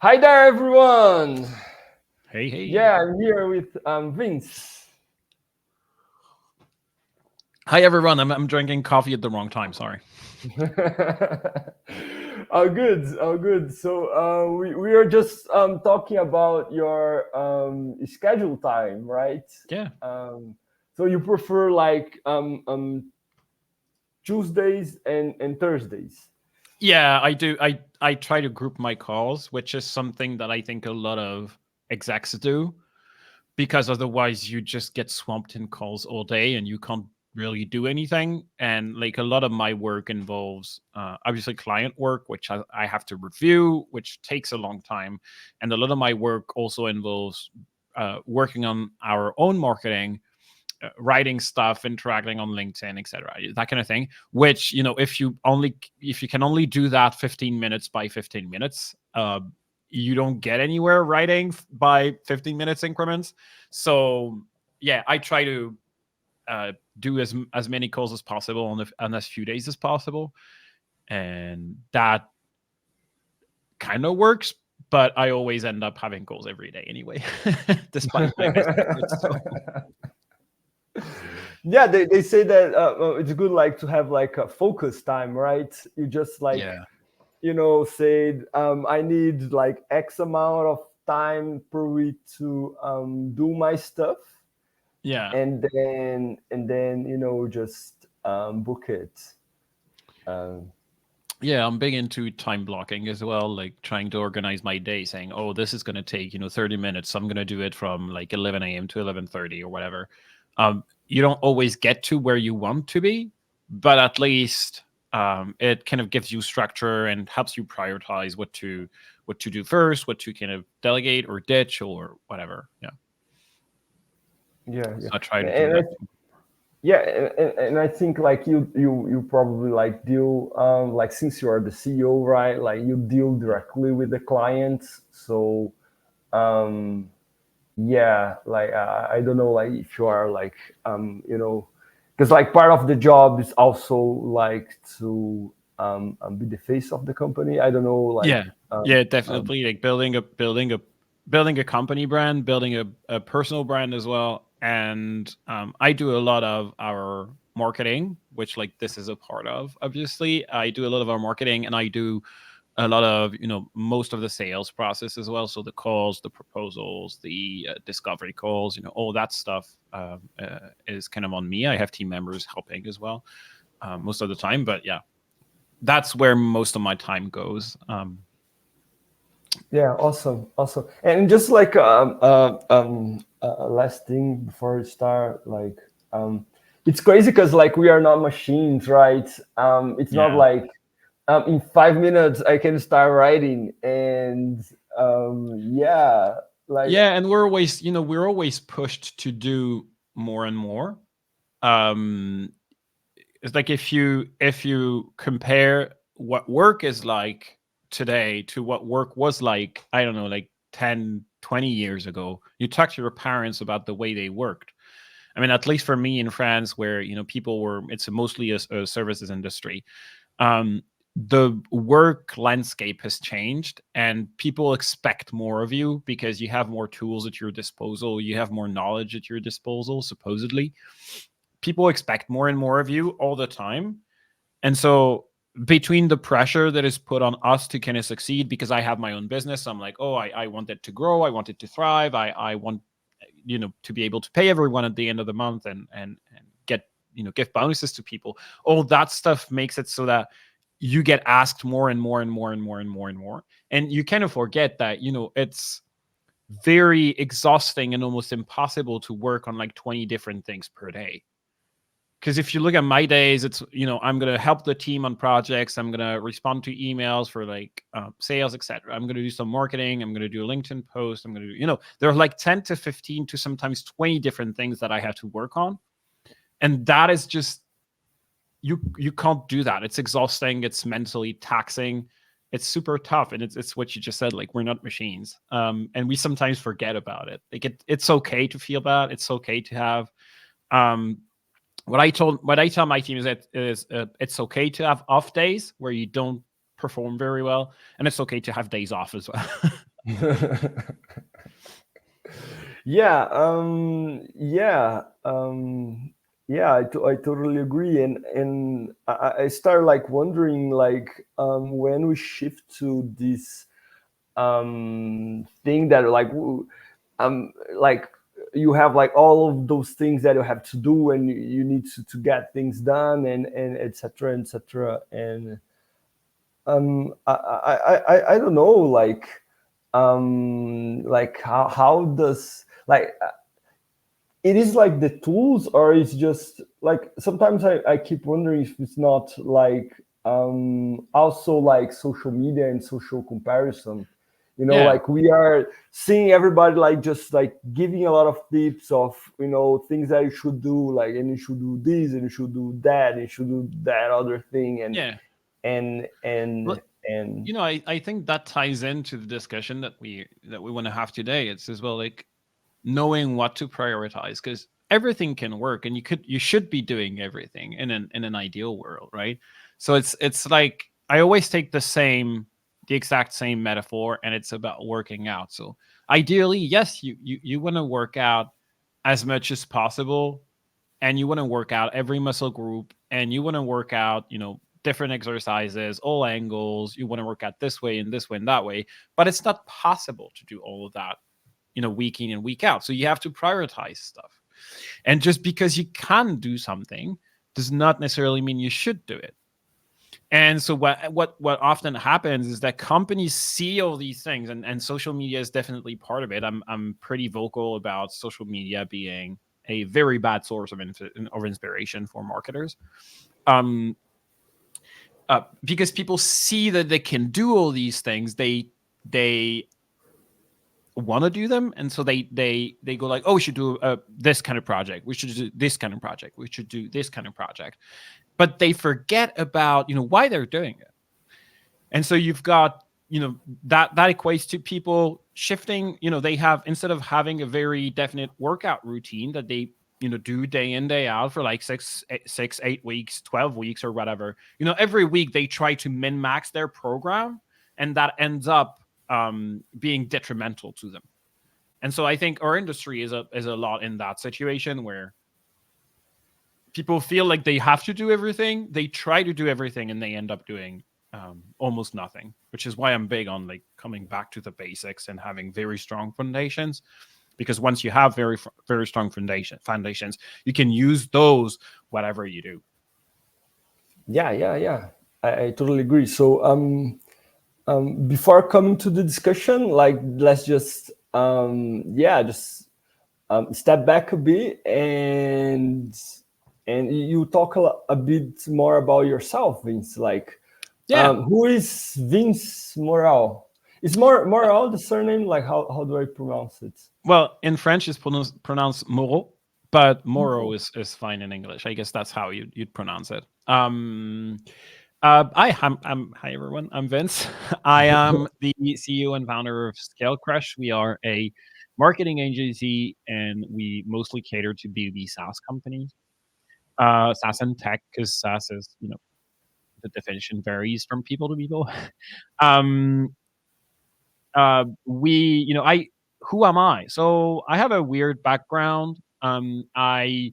Hi there, everyone. Hey, Yeah, hey. I'm here with Vince. Hi, everyone. I'm drinking coffee at the wrong time. Sorry. Oh, good. Oh, good. So we are just talking about your schedule time, right? Yeah. Um, so you prefer like Tuesdays and Thursdays. Yeah, I do. I try to group my calls, which is something that I think a lot of execs do, because otherwise you just get swamped in calls all day and you can't really do anything. And like a lot of my work involves obviously client work, which I have to review, which takes a long time. And a lot of my work also involves working on our own marketing, writing stuff, interacting on LinkedIn, etc., that kind of thing. Which, if you can only do that 15 minutes by 15 minutes, you don't get anywhere writing by 15 minutes increments. So yeah, I try to do as many calls as possible on as few days as possible, and that kind of works. But I always end up having calls every day anyway, despite my best efforts. So Yeah, they say that it's good like to have like a focus time, right? You just like yeah, said, I need like X amount of time per week to do my stuff, yeah. and then just book it. Um, Yeah, I'm big into time blocking as well, like trying to organize my day, saying, "Oh, this is going to take 30 minutes. So I'm going to do it from like 11 a.m. to 11:30 or whatever." You don't always get to where you want to be, but at least it kind of gives you structure and helps you prioritize what to do first, what to kind of delegate or ditch or whatever. Yeah, yeah, so yeah, I try to do and that. yeah, and I think like you probably like deal like since you are the CEO, right? Like you deal directly with the clients, so um yeah, like I don't know like if you are like because like part of the job is also like to be the face of the company. I don't know Yeah, like yeah, um, definitely. Like building a company brand, building a personal brand as well. And I do a lot of our marketing, which like this is a part of. Obviously, I do a lot of our marketing, and I do a lot of most of the sales process as well. So the calls, the proposals, the discovery calls, all that stuff is kind of on me. I have team members helping as well most of the time, but yeah, that's where most of my time goes. yeah, awesome, awesome. And just like last thing before we start, like it's crazy because like we are not machines, right? It's not Yeah. like in 5 minutes I can start writing, and yeah, like Yeah, and we're always pushed to do more and more. Um it's like if you compare what work is like today to what work was like, I don't know, like 10, 20 years ago. You talk to your parents about the way they worked. I mean, at least for me in France, where people were, it's mostly a services industry. um, the work landscape has changed and people expect more of you because you have more tools at your disposal, you have more knowledge at your disposal, supposedly. People expect more and more of you all the time. And so between the pressure that is put on us to kind of succeed, because I have my own business, I'm like, oh, I want it to grow, I want it to thrive, I want to be able to pay everyone at the end of the month, and get give bonuses to people. All that stuff makes it so that you get asked more and more and more and more and more and more, and you kind of forget that it's very exhausting and almost impossible to work on like 20 different things per day. Because if you look at my days, it's I'm gonna help the team on projects, I'm gonna respond to emails for like sales, etc. I'm gonna do some marketing, I'm gonna do a LinkedIn post, I'm gonna do there are like 10 to 15 to sometimes 20 different things that I have to work on. And that is just, you can't do that. It's exhausting, it's mentally taxing, it's super tough. And it's what you just said, like we're not machines. And we sometimes forget about it. Like it's okay to feel bad, it's okay to have um what I tell my team is that it's okay to have off days where you don't perform very well, and it's okay to have days off as well. Yeah, yeah, I totally agree, and I start like wondering like when we shift to this thing that like you have like all of those things that you have to do, and you need to get things done, and etc etc, and I don't know like how does like it is like the tools, or it's just like sometimes I keep wondering if it's not like also like social media and social comparison, Yeah, like we are seeing everybody like just like giving a lot of tips of things that you should do, like, and you should do this and you should do that and you should do that other thing, and yeah. and and But and I think that ties into the discussion that we want to have today. It's as well like knowing what to prioritize, because everything can work, and you should be doing everything in an ideal world, right? So it's like I always take the exact same metaphor, and it's about working out. So ideally, yes, you want to work out as much as possible, and you want to work out every muscle group, and you want to work out different exercises, all angles. You want to work out this way and this way and that way, but it's not possible to do all of that week in and week out. So you have to prioritize stuff. And just because you can do something does not necessarily mean you should do it. And so what often happens is that companies see all these things, and social media is definitely part of it. I'm pretty vocal about social media being a very bad source of inspiration for marketers. Um, because people see that they can do all these things, they want to do them, and so they go like, oh, we should do this kind of project, we should do this kind of project, we should do this kind of project, but they forget about why they're doing it. And so you've got that equates to people shifting. They have, instead of having a very definite workout routine that they do day in day out for like 8 weeks, 12 weeks, or whatever, every week they try to min max their program, and that ends up being detrimental to them. And so I think our industry is a lot in that situation where people feel like they have to do everything. They try to do everything, and they end up doing almost nothing. Which is why I'm big on like coming back to the basics and having very strong foundations. Because once you have very strong foundations, you can use those whatever you do. yeah, I totally agree. So before coming to the discussion, like let's just just step back a bit, and you talk a bit more about yourself, Vince. Like, Yeah. who is Vince Moral? Is Moral the surname? Like, how do I pronounce it? Well, in French, it's pronounced Moreau, but Moro is fine in English. I guess that's how you'd pronounce it. Hi everyone. I'm Vince. I am the CEO and founder of Scale Crush. We are a marketing agency, and we mostly cater to B2B SaaS companies. SaaS and tech, because SaaS is, the definition varies from people to people. um, I who am I? So I have a weird background. I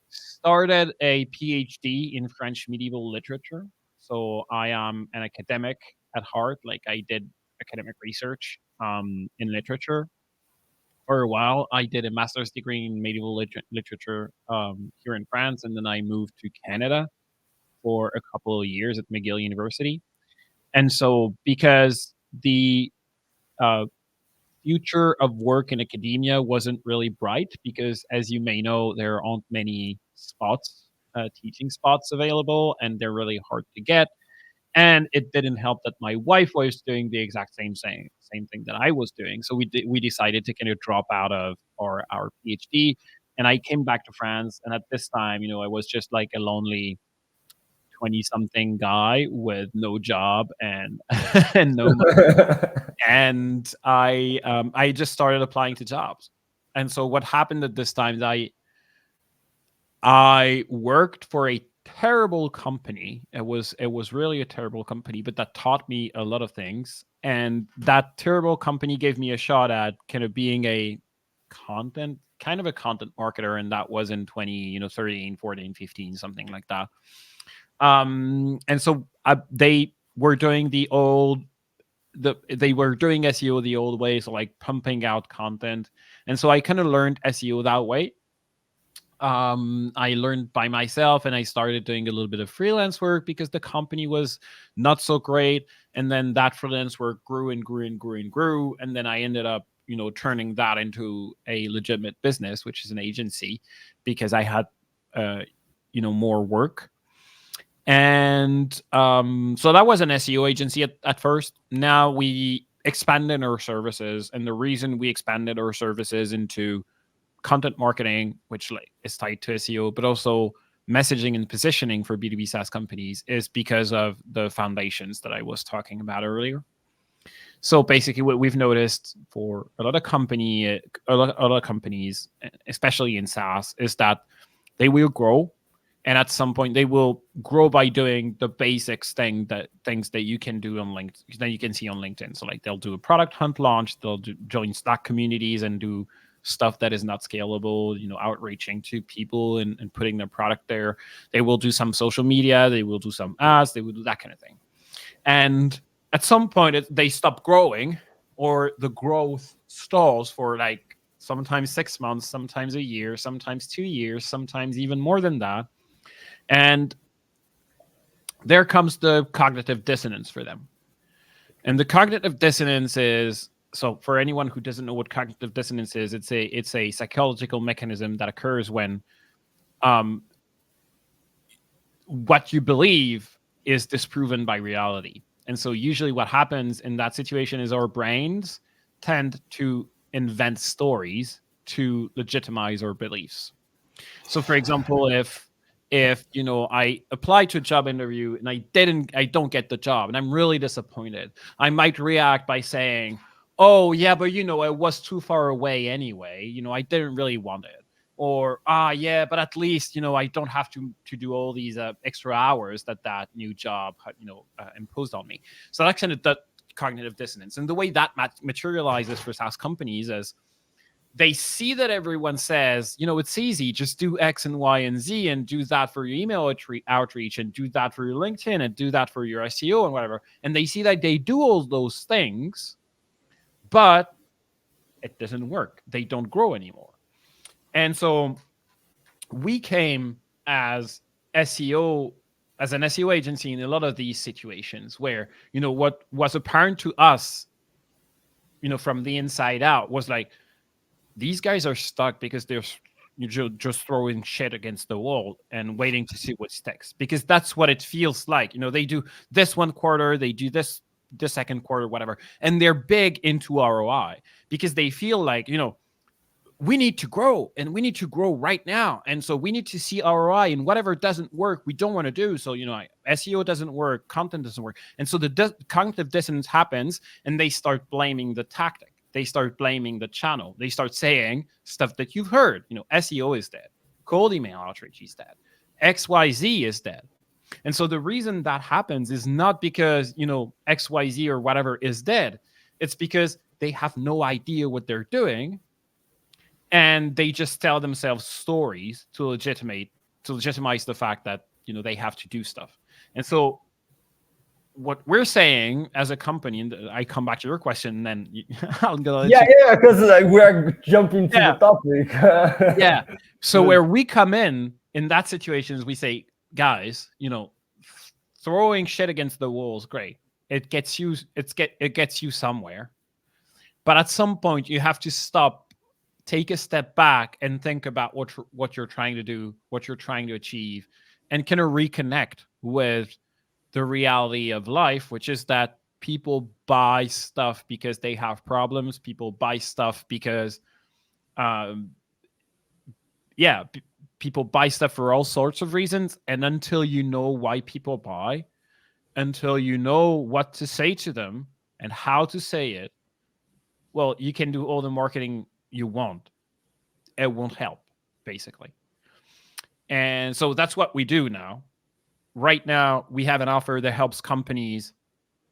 started a PhD in French medieval literature. So I am an academic at heart. Like, I did academic research in literature for a while. I did a master's degree in medieval literature here in France, and then I moved to Canada for a couple of years at McGill University. And so, because the uh, future of work in academia wasn't really bright, because, as you may know, there aren't many teaching spots available, and they're really hard to get. And it didn't help that my wife was doing the exact same thing that I was doing. So we decided to kind of drop out of our PhD, and I came back to France. And at this time, I was just like a lonely 20 something guy with no job and and no money, and I just started applying to jobs. And so what happened at this time is I worked for a terrible company. It was really a terrible company, but that taught me a lot of things. And that terrible company gave me a shot at kind of being a content marketer, and that was in 13, 14, 15, something like that. And so they were doing they were doing SEO the old way, so like pumping out content. And so I kind of learned SEO that way. I learned by myself, and I started doing a little bit of freelance work because the company was not so great. And then that freelance work grew and grew and grew and grew. And then I ended up, turning that into a legitimate business, which is an agency, because I had, more work. And so that was an SEO agency at first. Now we expanded our services. And the reason we expanded our services into content marketing, which is tied to SEO, but also messaging and positioning for B2B SaaS companies, is because of the foundations that I was talking about earlier. So basically, what we've noticed for a lot of companies, especially in SaaS, is that they will grow, and at some point they will grow by doing the basics things that you can do on LinkedIn, that you can see on LinkedIn. So like they'll do a product hunt launch, they'll join Slack communities and do stuff that is not scalable, outreaching to people and putting their product there. They will do some social media, they will do some ads, they will do that kind of thing. And at some point they stop growing, or the growth stalls for like sometimes 6 months, sometimes a year, sometimes 2 years, sometimes even more than that. And there comes the cognitive dissonance for them. And the cognitive dissonance is, so for anyone who doesn't know what cognitive dissonance is, it's a psychological mechanism that occurs when what you believe is disproven by reality. And so usually what happens in that situation is our brains tend to invent stories to legitimize our beliefs. So for example, if I apply to a job interview and I don't get the job and I'm really disappointed, I might react by saying, oh yeah, but I was too far away anyway, I didn't really want it. Or yeah, but at least I don't have to do all these extra hours that new job imposed on me. So that's kind of the cognitive dissonance. And the way that materializes for SaaS companies is they see that everyone says, it's easy, just do X and Y and Z, and do that for your email outreach, and do that for your LinkedIn, and do that for your SEO and whatever. And they see that they do all those things, but it doesn't work. They don't grow anymore. And so we came as an SEO agency in a lot of these situations where, what was apparent to us, from the inside out, was like, these guys are stuck because they're just throwing shit against the wall and waiting to see what sticks, because that's what it feels like. They do this one quarter, they do this the second quarter, whatever, and they're big into ROI because they feel like, we need to grow, and we need to grow right now. And so we need to see ROI, and whatever doesn't work, we don't want to do. So, SEO doesn't work, content doesn't work. And so the cognitive dissonance happens, and they start blaming the tactic. They start blaming the channel. They start saying stuff that you've heard. SEO is dead. Cold email outreach is dead. XYZ is dead. And so the reason that happens is not because, XYZ or whatever is dead. It's because they have no idea what they're doing. And they just tell themselves stories to legitimize the fact that, they have to do stuff. And so what we're saying as a company, and I come back to your question, and then I'm gonna let you. Yeah, because we're jumping to the topic. Yeah. So where we come in that situation is we say, guys, throwing shit against the wall is great. It gets you somewhere. But at some point you have to stop, take a step back, and think about what you're trying to do, what you're trying to achieve, and kind of reconnect with the reality of life, which is that people buy stuff because they have problems. People buy stuff because, people buy stuff for all sorts of reasons. And until you know why people buy, until you know what to say to them and how to say it, well, you can do all the marketing you want. It won't help, basically. And so that's what we do now. Right now, we have an offer that helps companies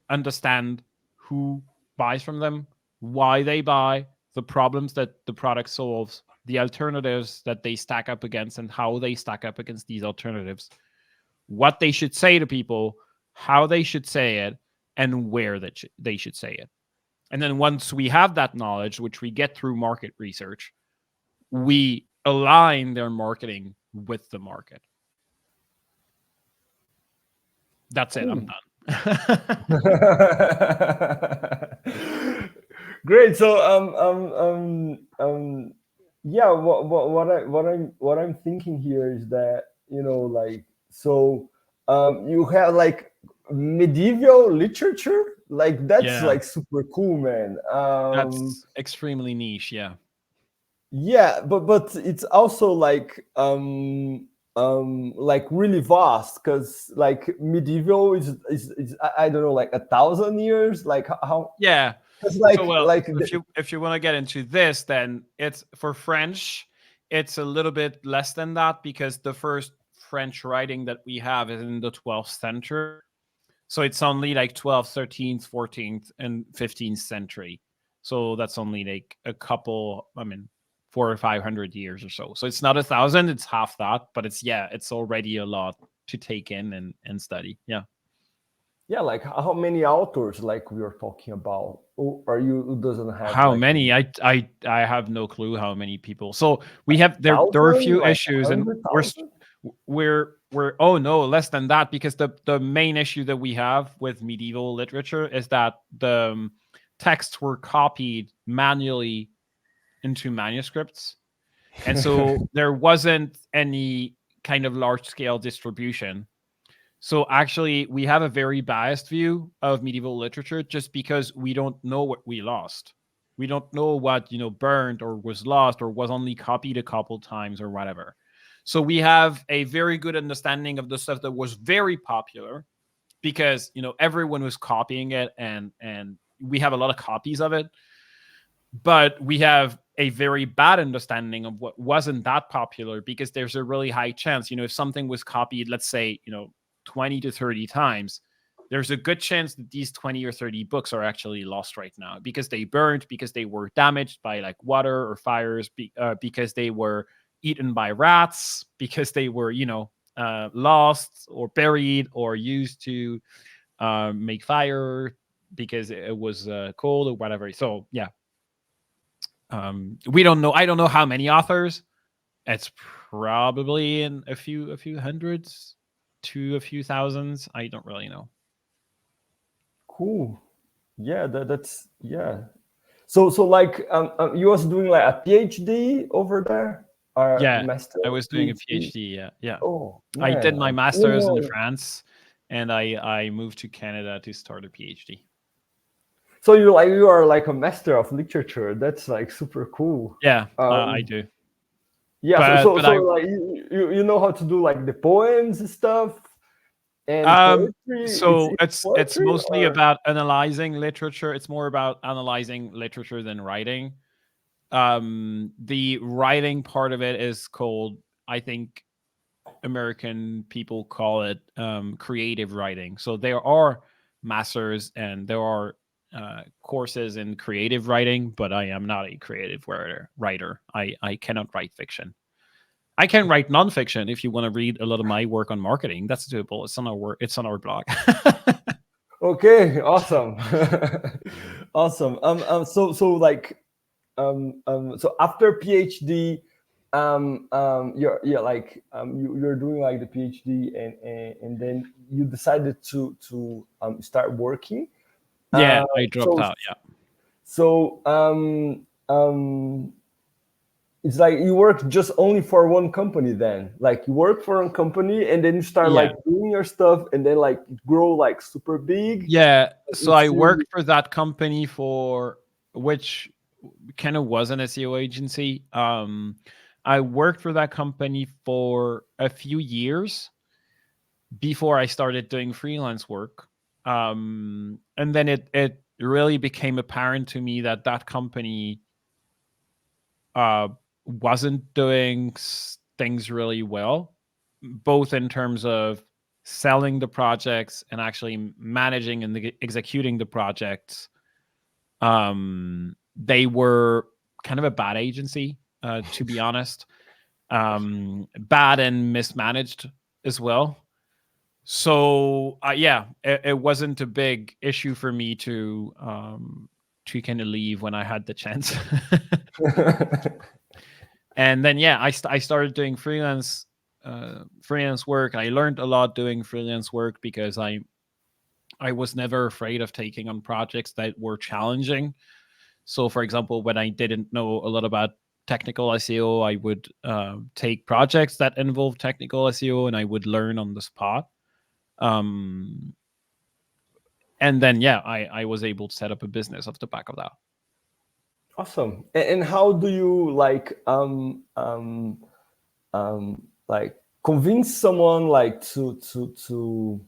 understand who buys from them, why they buy, the problems that the product solves, the alternatives that they stack up against, and how they stack up against these alternatives, what they should say to people, how they should say it, and where that they should say it. And then once we have that knowledge, which we get through market research, we align their marketing with the market. That's it. I'm done. Great. So yeah. What I'm thinking here is that, like, so you have like medieval literature, like that's Yeah, like super cool, man. that's extremely niche. Yeah. Yeah, but it's also like really vast, because like medieval is I don't know, like 1,000 years, like how, Yeah. because So well, if you want to get into this, then it's for French, it's a little bit less than that because the first French writing that we have is in the 12th century. So it's only like 12th, 13th, 14th, and 15th century. So that's only like a couple, I mean, 400 or 500 years or so. So it's not 1,000, it's half that, but it's already a lot to take in and study. Yeah. yeah, like how many authors like we are talking about, or are you, who doesn't have How like many? I have no clue how many people. So we have there are a thousand, few like issues, and 100,000? we're oh no, less than that, because the main issue that we have with medieval literature is that the texts were copied manually into manuscripts, and so there wasn't any kind of large scale distribution. So actually, we have a very biased view of medieval literature just because we don't know what we lost. We don't know what, burned or was lost or was only copied a couple times or whatever. So we have a very good understanding of the stuff that was very popular because, everyone was copying it, and we have a lot of copies of it. But we have a very bad understanding of what wasn't that popular, because there's a really high chance, if something was copied, let's say, 20 to 30 times, there's a good chance that these 20 or 30 books are actually lost right now because they burned, because they were damaged by like water or fires, because they were eaten by rats, because they were, lost or buried or used to make fire because it was cold or whatever. So yeah, we don't know. I don't know how many authors. It's probably in a few hundreds to a few thousands. I don't really know. Cool. Yeah, that's yeah. So like you was doing like a PhD over there, or Yeah, master, I was doing a PhD? PhD. Yeah, yeah. Oh I did man, my you master's in know, France, and I moved to Canada to start a PhD. so you are like a master of literature. That's like super cool. Yeah, I Um, do. yeah. So But so but so I like you know how to do like the poems and stuff, and um poetry. so It's it's poetry, mostly or about analyzing literature. It's more about analyzing literature than writing. The writing part of it is called, I think American people call it creative writing. So there are masters and there are courses in creative writing, but I am not a creative writer. I cannot write fiction. I can write nonfiction if you want to read a lot of my work on marketing. That's doable. It's on our work. It's on our blog. okay, awesome, awesome. So like so after PhD, you're like you're doing like the PhD, and then you decided to start working. Yeah, I dropped So out. Yeah. so it's like you work just only for one company, then like you work for one company and then you start Yeah. like doing your stuff, and then like grow like super big. Yeah. So I It's really worked for that company for which kind of was an SEO agency. I worked for that company for a few years before I started doing freelance work. And then it really became apparent to me that that company uh, wasn't doing things really well, both in terms of selling the projects and actually managing and executing the projects. They were kind of a bad agency, to be honest. Bad and mismanaged as well. So yeah, it wasn't a big issue for me to kind of leave when I had the chance. And then yeah, I started doing freelance work. I learned a lot doing freelance work because I was never afraid of taking on projects that were challenging. So for example, when I didn't know a lot about technical SEO, I would take projects that involve technical SEO and I would learn on the spot. And then yeah, I was able to set up a business off the back of that. Awesome. And how do you like convince someone like to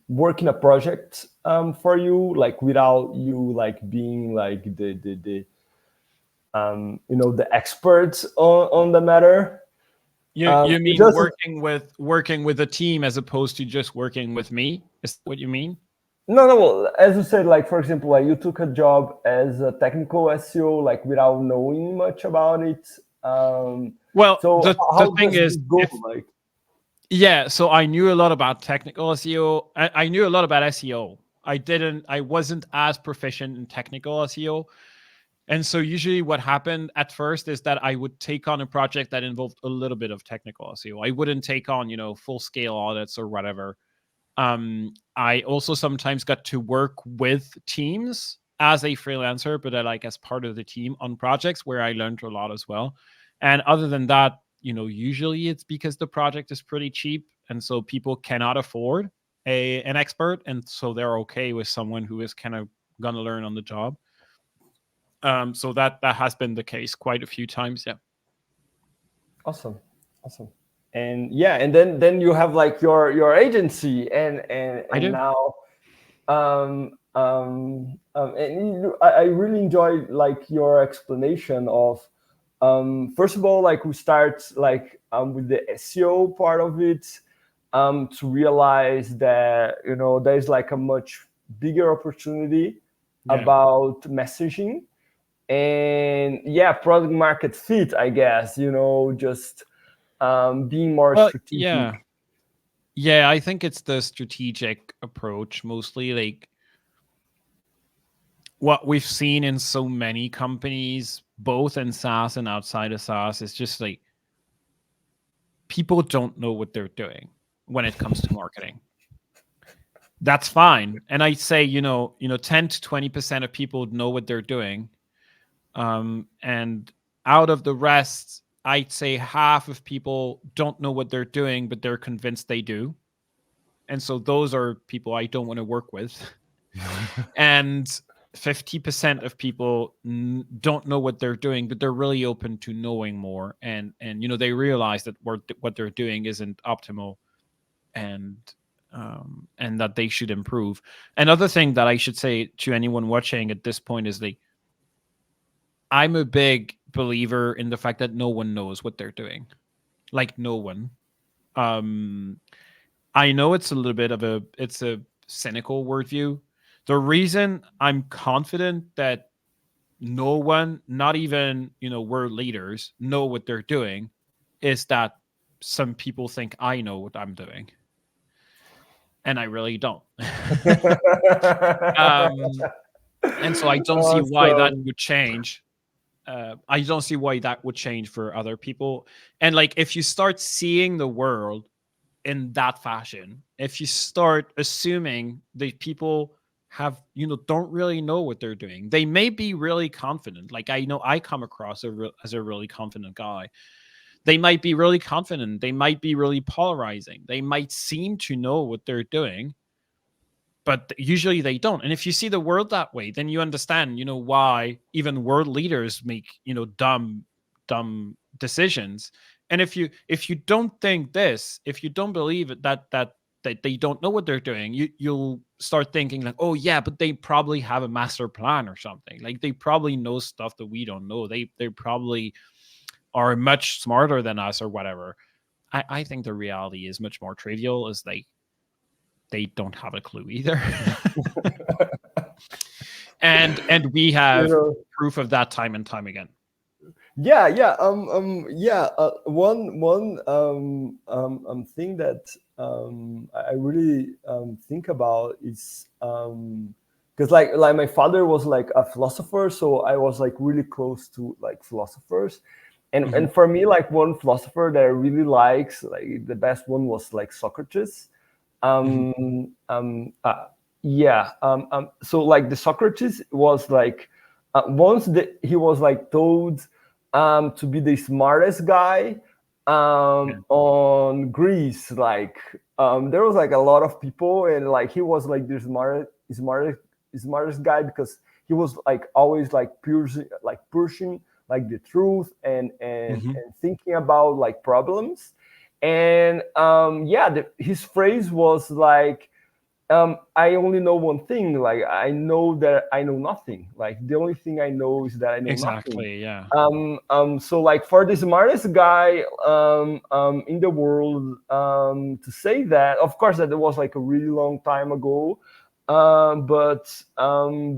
work in a project for you, like without you like being like the the expert on the matter? You mean Just working with a team as opposed to just working with me? Is that what you mean? no, well, as you said, like for example, like you took a job as a technical SEO, like without knowing much about it. Well, So the how thing does is, this go? Like, yeah, so I knew a lot about technical SEO. I knew a lot about SEO. I wasn't as proficient in technical SEO. And so usually what happened at first is that I would take on a project that involved a little bit of technical SEO. I wouldn't take on, full scale audits or whatever. I also sometimes got to work with teams as a freelancer, but like as part of the team on projects where I learned a lot as well. And other than that, usually it's because the project is pretty cheap, and so people cannot afford an expert, and so they're okay with someone who is kind of gonna learn on the job. So that has been the case quite a few times. Yeah. awesome, awesome. And yeah, and then you have like your agency, and I do. now and I really enjoy like your explanation of first of all, like we start like with the SEO part of it, to realize that there's like a much bigger opportunity Yeah. about messaging, and yeah, product market fit, I guess, just being more Well, strategic. yeah. Yeah, I think it's the strategic approach mostly. Like what we've seen in so many companies, both in SaaS and outside of SaaS, is just like people don't know what they're doing when it comes to marketing. That's fine. And I'd say, 10 to 20% of people know what they're doing. And out of the rest, I'd say half of people don't know what they're doing, but they're convinced they do. And so those are people I don't want to work with. And 50% of people don't know what they're doing, but they're really open to knowing more. And they realize that what they're doing isn't optimal, and that they should improve. Another thing that I should say to anyone watching at this point is I'm a big believer in the fact that no one knows what they're doing. Like no one. I know it's a little bit of it's a cynical worldview. The reason I'm confident that no one, not even, world leaders, know what they're doing is that some people think I know what I'm doing. And I really don't. And so I don't see why that Awesome. would change. I don't see why that would change for other people. And like, if you start seeing the world in that fashion, if you start assuming that people don't really know what they're doing, they may be really confident. Like I know I come across as a really confident guy. They might be really confident. They might be really polarizing. They might seem to know what they're doing, but usually they don't. And if you see the world that way, then you understand, why even world leaders make, dumb decisions. And if you don't think this, if you don't believe it, that they don't know what they're doing, you'll start thinking like, oh yeah, but they probably have a master plan or something. Like they probably know stuff that we don't know. They probably are much smarter than us or whatever. I think the reality is much more trivial, is they don't have a clue either. And we You have know. proof of that time and time again. Yeah. One thing that I really think about is because like my father was like a philosopher, so I was like really close to like philosophers, Mhm. and for me, like one philosopher that I really likes, like the best one was like Socrates. Mhm. um um uh, yeah so like the Socrates was like once he was like told to be the smartest guy Yeah. on Greece. Like there was like a lot of people, and like he was like the smartest guy because he was like always like pushing like the truth Mhm. and thinking about like problems. And yeah, his phrase was like, I only know one thing. Like I know that I know nothing. Like the only thing I know is that I know nothing. Exactly. Yeah. So like for the smartest guy in the world to say that, of course, that it was like a really long time ago, but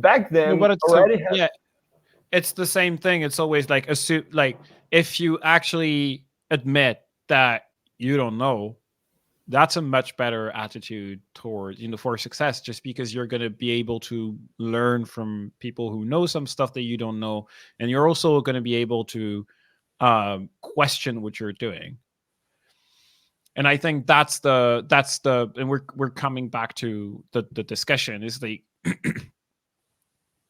back No, then but it's so already had. yeah. It's the same thing. It's always like assume like if you actually admit that you don't know, that's a much better attitude towards for success, just because you're going to be able to learn from people who know some stuff that you don't know, and you're also going to be able to question what you're doing. And I think that's the and we're coming back to the discussion is the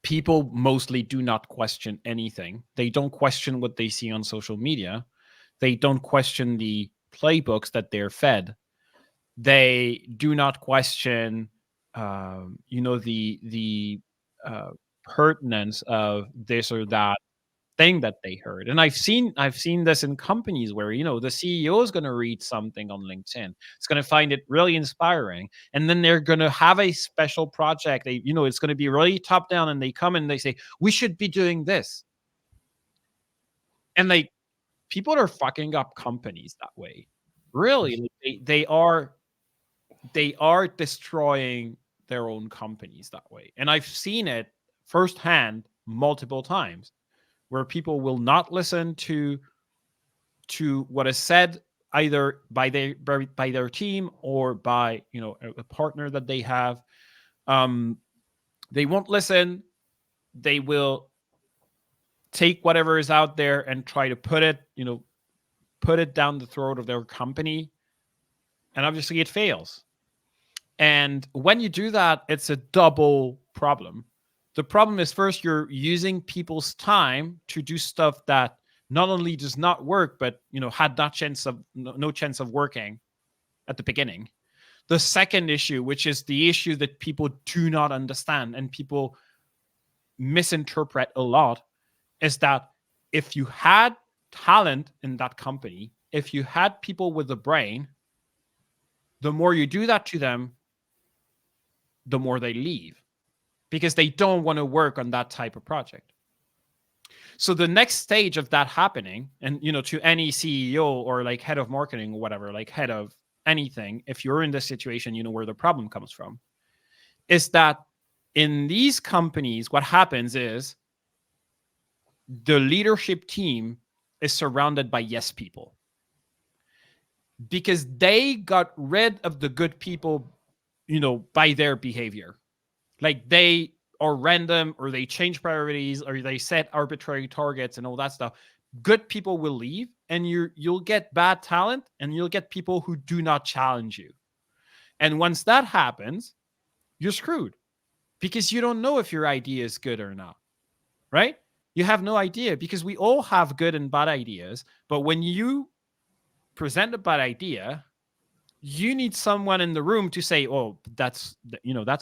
people mostly do not question anything. They don't question what they see on social media. They don't question the playbooks that they're fed. They do not question, the uh, pertinence of this or that thing that they heard. And I've seen this in companies where the CEO is going to read something on LinkedIn. It's going to find it really inspiring, and then they're going to have a special project. It's going to be really top down, and they come and they say we should be doing this, and people are fucking up companies that way. Really, like, they are destroying their own companies that way. And I've seen it firsthand multiple times where people will not listen to what is said either by their team or by a partner that they have. um they won't listen. They will take whatever is out there and try to put it down the throat of their company, and obviously it fails. And when you do that, it's a double problem. The problem is, first, you're using people's time to do stuff that not only does not work, but had not chance of no chance of working at the beginning. The second issue, which is the issue that people do not understand and people misinterpret a lot, is that if you had talent in that company, if you had people with a brain, the more you do that to them, the more they leave because they don't want to work on that type of project. So the next stage of that happening, and to any CEO or like head of marketing or whatever, like head of anything, if you're in this situation, you know where the problem comes from, is that in these companies, what happens is the leadership team is surrounded by yes people because they got rid of the good people, by their behavior. Like they are random, or they change priorities, or they set arbitrary targets and all that stuff. Good people will leave, and you'll get bad talent, and you'll get people who do not challenge you. And once that happens, you're screwed because you don't know if your idea is good or not, right? You have no idea because we all have good and bad ideas. But when you present a bad idea, you need someone in the room to say, "Oh, that's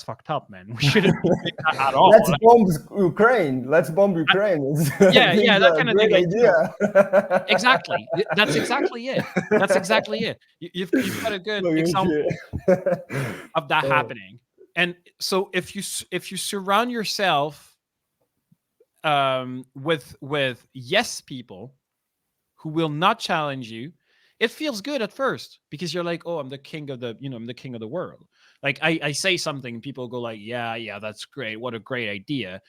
fucked up, man. We shouldn't be doing that at all." Let's Like, bomb Ukraine. Let's bomb Ukraine. I yeah, think yeah, it's that a kind of thing. great Like, idea. exactly. That's exactly it. That's exactly it. You've got a good Fucking shit. example of that Oh, happening. And so if you surround yourself with yes people who will not challenge you, it feels good at first because you're like, oh, I'm the king of the world. Like I say something and people go like, yeah, that's great. What a great idea.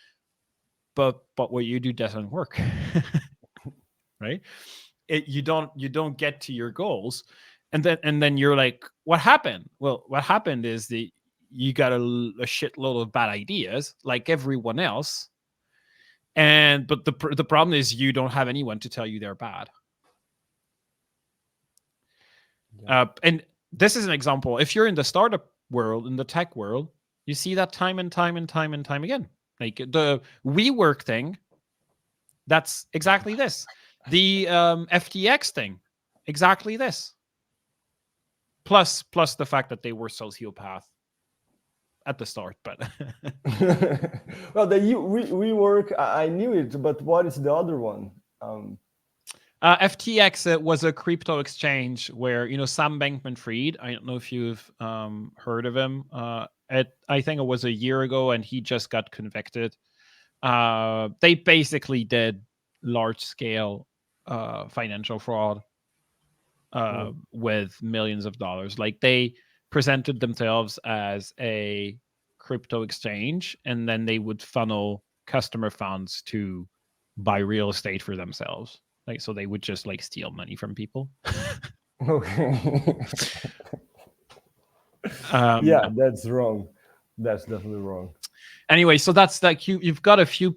But what you do doesn't work. Right? You don't get to your goals. And then you're like, what happened? Well, what happened is you got a shitload of bad ideas like everyone else. But the problem is you don't have anyone to tell you they're bad. Yeah. And this is an example. If you're in the startup world, in the tech world, you see that time and time and time and time again. Like the WeWork thing, that's exactly this. The FTX thing, exactly this. Plus the fact that they were sociopath at the start, but Well, we work. I knew it, but what is the other one? Um, FTX was a crypto exchange where Sam Bankman-Fried. I don't know if you've heard of him. I think it was a year ago, and he just got convicted. They basically did large-scale financial fraud mm, with millions of dollars. Like they presented themselves as a crypto exchange, and then they would funnel customer funds to buy real estate for themselves. Like so, they would just like steal money from people. okay. um, Yeah, that's wrong. That's definitely wrong. anyway, so that's like you've got a few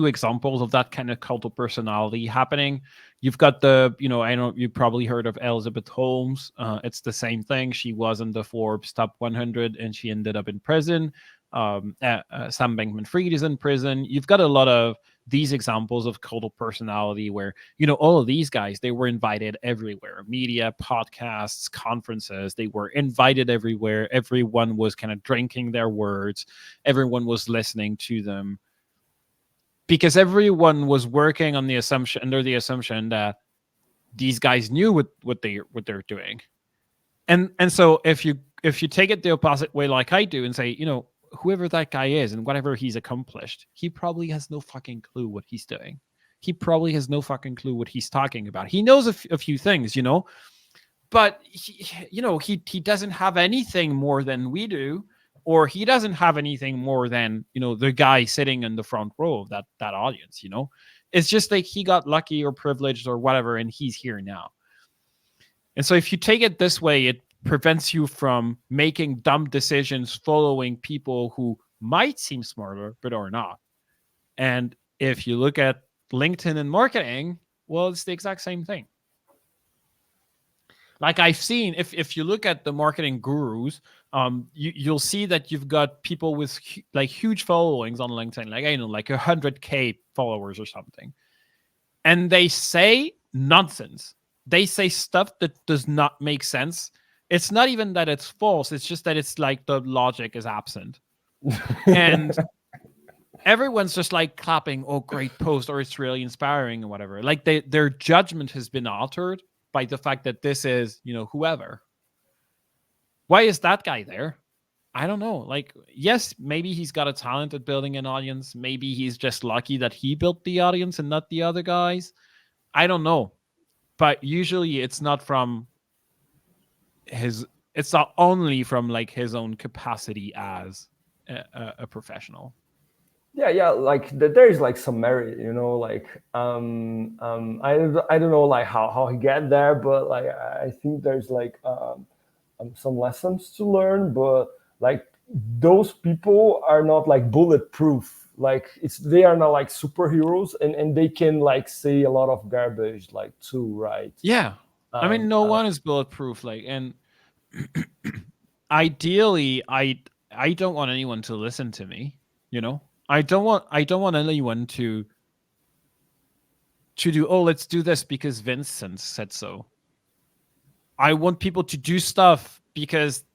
examples of that kind of cult of personality happening. You've got I know you probably heard of Elizabeth Holmes. It's the same thing. She was in the Forbes top 100 and she ended up in prison. Sam Bankman-Fried is in prison. You've got a lot of these examples of cult of personality where all of these guys, they were invited everywhere, media, podcasts, conferences. They were invited everywhere. Everyone was kind of drinking their words. Everyone was listening to them because everyone was working on the assumption under the assumption that these guys knew what they're doing. And so if you take it the opposite way like I do and say, whoever that guy is and whatever he's accomplished, he probably has no fucking clue what he's doing. He probably has no fucking clue what he's talking about. He knows a few things, but he doesn't have anything more than we do, or he doesn't have anything more than the guy sitting in the front row of that audience. It's just like he got lucky or privileged or whatever, and he's here now. And so if you take it this way, it prevents you from making dumb decisions following people who might seem smarter but are not. And if you look at LinkedIn and marketing, well, it's the exact same thing. Like I've seen, if you look at the marketing gurus, you'll see that you've got people with like huge followings on LinkedIn, like like 100K followers or something, and they say nonsense. They say stuff that does not make sense. It's not even that it's false. It's just that it's like the logic is absent. And everyone's just like clapping, oh, great post, or it's really inspiring or whatever. Like their judgment has been altered by the fact that this is, whoever. Why is that guy there? I don't know. Like, yes, maybe he's got a talent at building an audience. Maybe he's just lucky that he built the audience and not the other guys. I don't know. But usually it's not from it's not only from like his own capacity as a professional. Yeah, like there is like some merit, like I don't know like how he get there, but like I think there's like some lessons to learn, but like those people are not like bulletproof. Like they are not like superheroes, and they can like say a lot of garbage like too, right? Yeah. I mean, um no one is bulletproof. Like, and ideally, I don't want anyone to listen to me. I don't want anyone to do, oh, let's do this because Vincent said so. I want people to do stuff because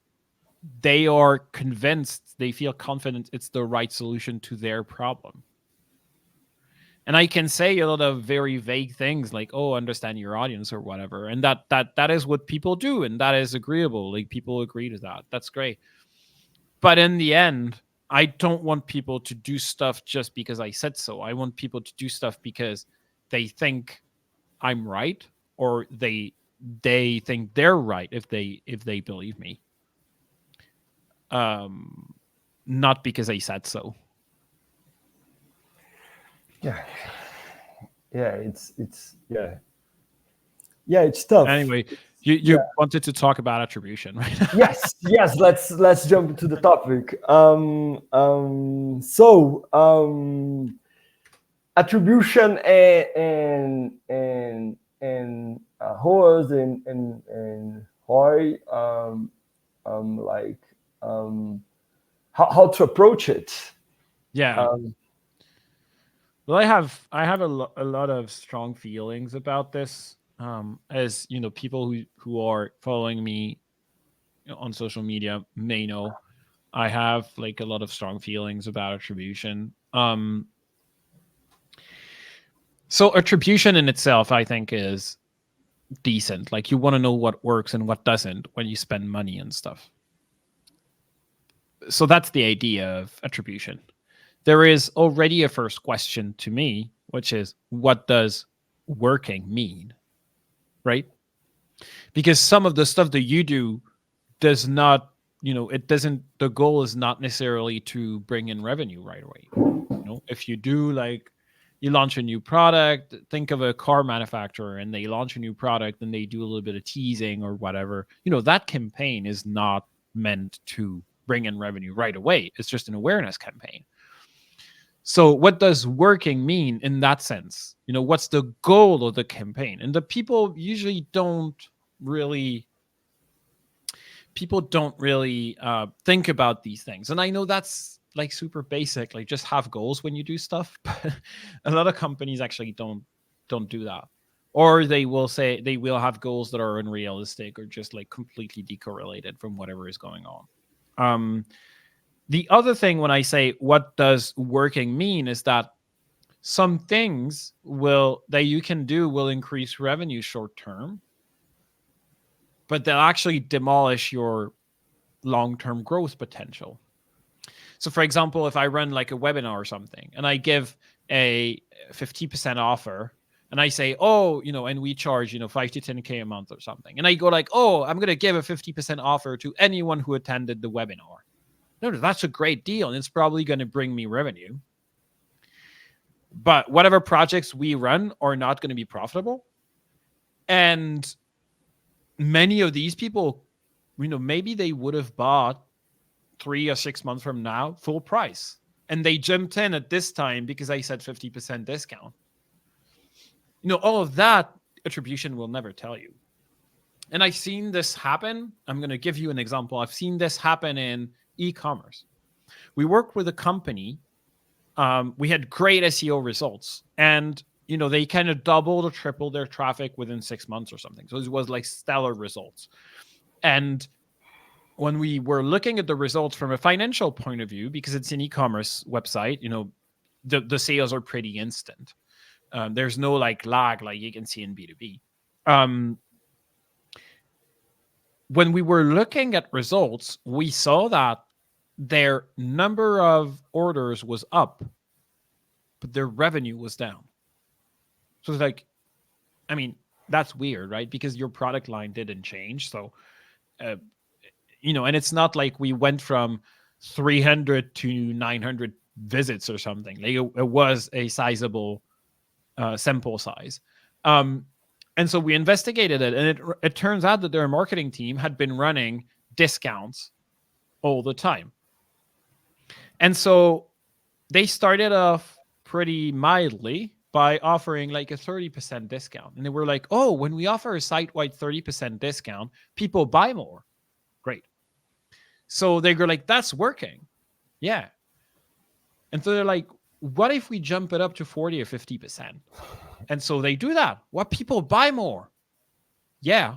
they are convinced, they feel confident it's the right solution to their problem. And I can say a lot of very vague things like, oh, understand your audience or whatever. And that is what people do, and that is agreeable. Like people agree to that. That's great. But in the end, I don't want people to do stuff just because I said so. I want people to do stuff because they think I'm right, or they think they're right if they believe me. not because I said so. Yeah, it's it's tough. Anyway, Yeah. you wanted to talk about attribution, right? Yes. Let's jump to the topic. Attribution and horrors and ROI, like how to approach it. Yeah. Well, I have a lot of strong feelings about this. As you know, people who are following me on social media may know, I have like a lot of strong feelings about attribution. So attribution in itself, I think, is decent. Like you want to know what works and what doesn't when you spend money and stuff. So that's the idea of attribution. There is already a first question to me, which is what does working mean? Right? Because some of the stuff that you do does not, it doesn't, the goal is not necessarily to bring in revenue right away. If you do like, you launch a new product, think of a car manufacturer and they launch a new product and they do a little bit of teasing or whatever, that campaign is not meant to bring in revenue right away. It's just an awareness campaign. So what does working mean in that sense? What's the goal of the campaign? And the people usually don't really think about these things. And I know that's like super basic, like just have goals when you do stuff, but a lot of companies actually don't do that. Or they will have goals that are unrealistic or just like completely decorrelated from whatever is going on. The other thing when I say what does working mean is that some things that you can do will increase revenue short term, but they'll actually demolish your long-term growth potential. So for example, if I run like a webinar or something and I give a 50% offer and I say, and we charge, 5 to 10K a month or something. And I go like, I'm going to give a 50% offer to anyone who attended the webinar. No, that's a great deal. And it's probably going to bring me revenue. But whatever projects we run are not going to be profitable. And many of these people, maybe they would have bought 3 or 6 months from now full price. And they jumped in at this time because I said 50% discount. All of that attribution will never tell you. And I've seen this happen. I'm going to give you an example. I've seen this happen in e-commerce. We worked with a company. We had great SEO results. And, they kind of doubled or tripled their traffic within 6 months or something. So it was like stellar results. And when we were looking at the results from a financial point of view, because it's an e-commerce website, the sales are pretty instant. There's no like lag like you can see in B2B. When we were looking at results, we saw that their number of orders was up, but their revenue was down. So it's like, that's weird, right? Because your product line didn't change. So, and it's not like we went from 300 to 900 visits or something. Like it was a sizable sample size. And so we investigated it, and it turns out that their marketing team had been running discounts all the time. And so they started off pretty mildly by offering like a 30% discount. And they were like, when we offer a site-wide 30% discount, people buy more. Great. So they go like, that's working. Yeah. And so they're like, what if we jump it up to 40 or 50%? And so they do that. What, people buy more? Yeah.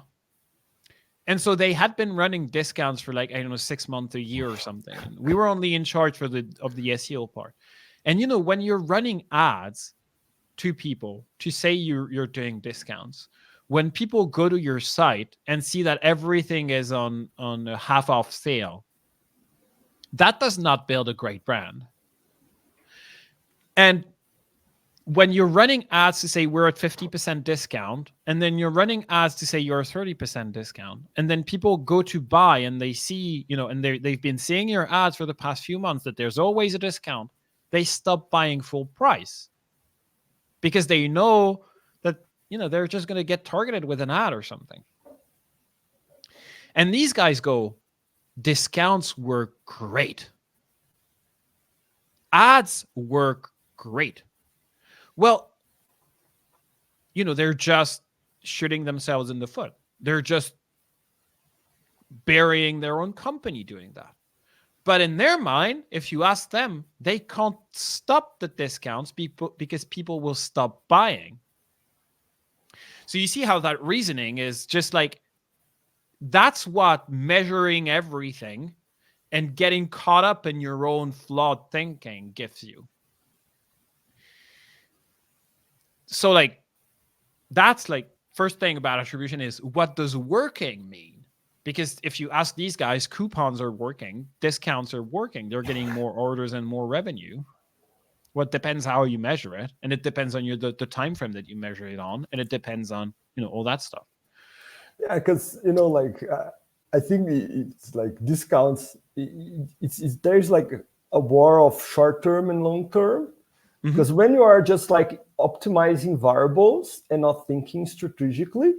And so they had been running discounts for like, 6 months, a year or something. And we were only in charge of the SEO part. And, when you're running ads to people to say you're doing discounts, when people go to your site and see that everything is on a half off sale, that does not build a great brand. And when you're running ads to say we're at 50% discount, and then you're running ads to say you're 30% discount, and then people go to buy and they see, and they've been seeing your ads for the past few months that there's always a discount, they stop buying full price because they know that, they're just going to get targeted with an ad or something. And these guys go, discounts were great. Ads work great. Well, they're just shooting themselves in the foot. They're just burying their own company doing that. But in their mind, if you ask them, they can't stop the discounts because people will stop buying. So you see how that reasoning is just like, that's what measuring everything and getting caught up in your own flawed thinking gives you. So like, that's like, first thing about attribution is, what does working mean? Because if you ask these guys, coupons are working, discounts are working, they're getting more orders and more revenue. What depends how you measure it, and it depends on the time frame that you measure it on, and it depends on all that stuff. Yeah, because I think it's like discounts. It's there's like a war of short term and long term. Because when you are just like optimizing variables and not thinking strategically,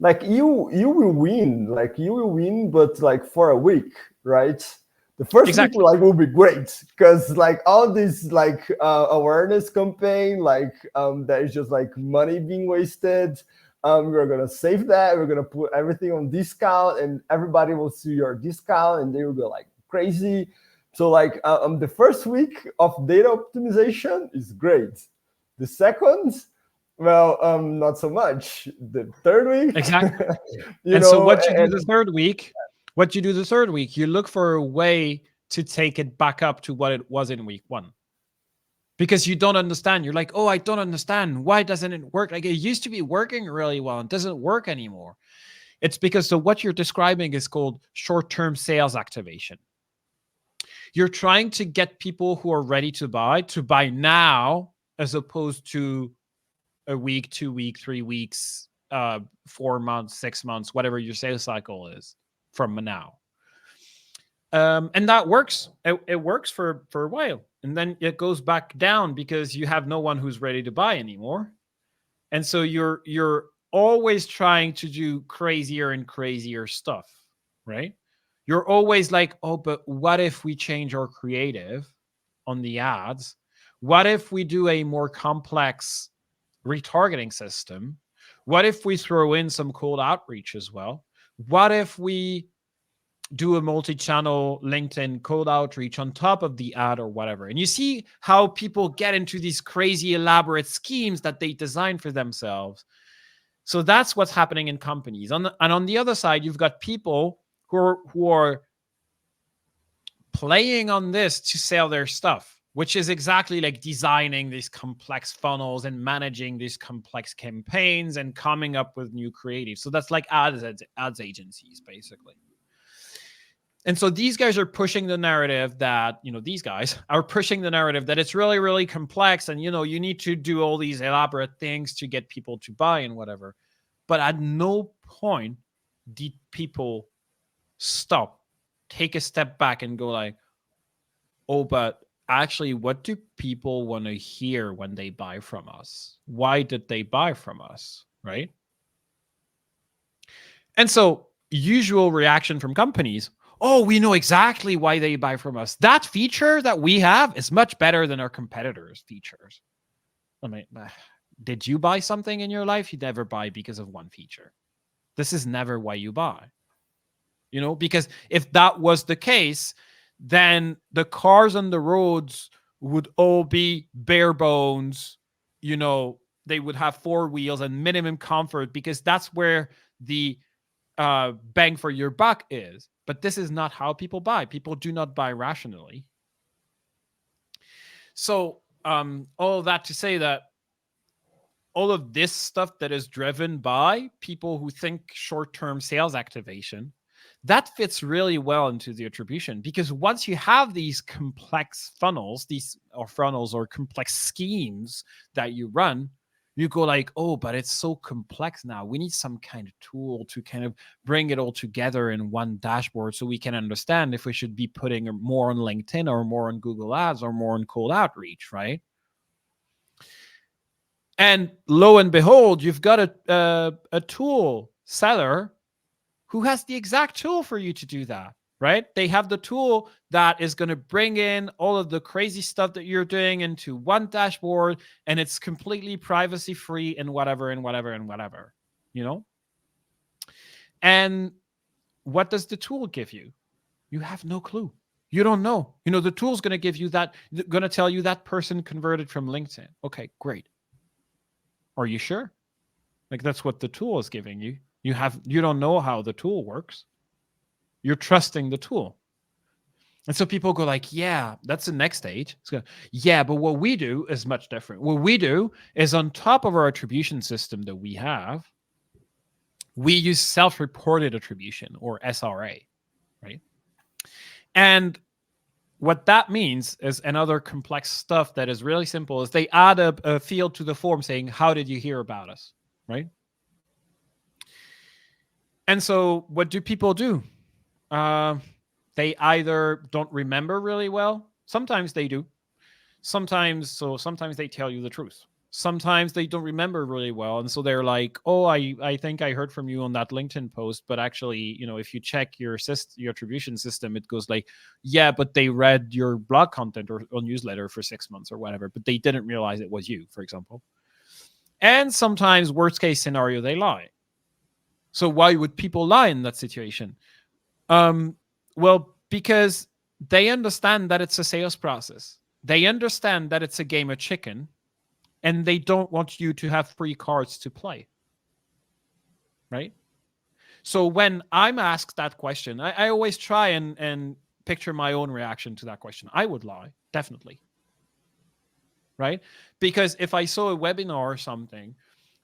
like you will win, but like for a week, right? The first week will be great because like all this like awareness campaign, like that is just like money being wasted. We're gonna save that. We're gonna put everything on discount, and everybody will see your discount, and they will go like crazy. So like the first week of data optimization is great. The second, well, not so much. The third week, exactly. So what you do the third week? What you do the third week? You look for a way to take it back up to what it was in week one. Because you don't understand. You're like, oh, I don't understand. Why doesn't it work? Like, it used to be working really well. It doesn't work anymore. It's because what you're describing is called short-term sales activation. You're trying to get people who are ready to buy now, as opposed to a week, 2 weeks, 3 weeks, 4 months, 6 months, whatever your sales cycle is from now. And that works. It works for a while. And then it goes back down because you have no one who's ready to buy anymore. And so you're always trying to do crazier and crazier stuff, right? You're always like, oh, but what if we change our creative on the ads? What if we do a more complex retargeting system? What if we throw in some cold outreach as well? What if we do a multi-channel LinkedIn cold outreach on top of the ad or whatever? And you see how people get into these crazy elaborate schemes that they design for themselves. So that's what's happening in companies. And on the other side, you've got people who are playing on this to sell their stuff, which is exactly like designing these complex funnels and managing these complex campaigns and coming up with new creative. So that's like ads agencies, basically. And so these guys are pushing the narrative that, these guys are pushing the narrative that it's really, really complex. And, you need to do all these elaborate things to get people to buy and whatever. But at no point did people stop, take a step back and go like, oh, but actually, what do people want to hear when they buy from us? Why did they buy from us, right? And so usual reaction from companies, oh, we know exactly why they buy from us. That feature that we have is much better than our competitors' features. I mean, did you buy something in your life? You never buy because of one feature. This is never why you buy. Because if that was the case, then the cars on the roads would all be bare bones. They would have 4 wheels and minimum comfort, because that's where the bang for your buck is. But this is not how people buy. People do not buy rationally. So all of that to say that all of this stuff that is driven by people who think short-term sales activation, that fits really well into the attribution, because once you have these complex funnels, or complex schemes that you run, you go like, oh, but it's so complex now. We need some kind of tool to kind of bring it all together in one dashboard so we can understand if we should be putting more on LinkedIn or more on Google Ads or more on cold outreach, right? And lo and behold, you've got a tool seller who has the exact tool for you to do that, right? They have the tool that is going to bring in all of the crazy stuff that you're doing into one dashboard, and it's completely privacy free and whatever and whatever and whatever, you know? And what does the tool give you? You have no clue. You don't know. You know, the tool's going to give you that, going to tell you that person converted from LinkedIn. Okay, great. Are you sure? Like, that's what the tool is giving you. You don't know how the tool works. You're trusting the tool. And so people go like, yeah, that's the next stage. Yeah, but what we do is much different. What we do is, on top of our attribution system that we have, we use self-reported attribution, or SRA, right? And what that means is another complex stuff that is really simple is they add a field to the form saying, how did you hear about us, right? And so what do people do? They either don't remember really well. Sometimes they do. Sometimes they tell you the truth. Sometimes they don't remember really well. And so they're like, oh, I think I heard from you on that LinkedIn post. But actually, you know, if you check your attribution system, it goes like, yeah, but they read your blog content or newsletter for 6 months or whatever, but they didn't realize it was you, for example. And sometimes, worst case scenario, they lie. So why would people lie in that situation? Well, because they understand that it's a sales process. They understand that it's a game of chicken, and they don't want you to have free cards to play. Right? So when I'm asked that question, I always try and picture my own reaction to that question. I would lie, definitely. Right? Because if I saw a webinar or something,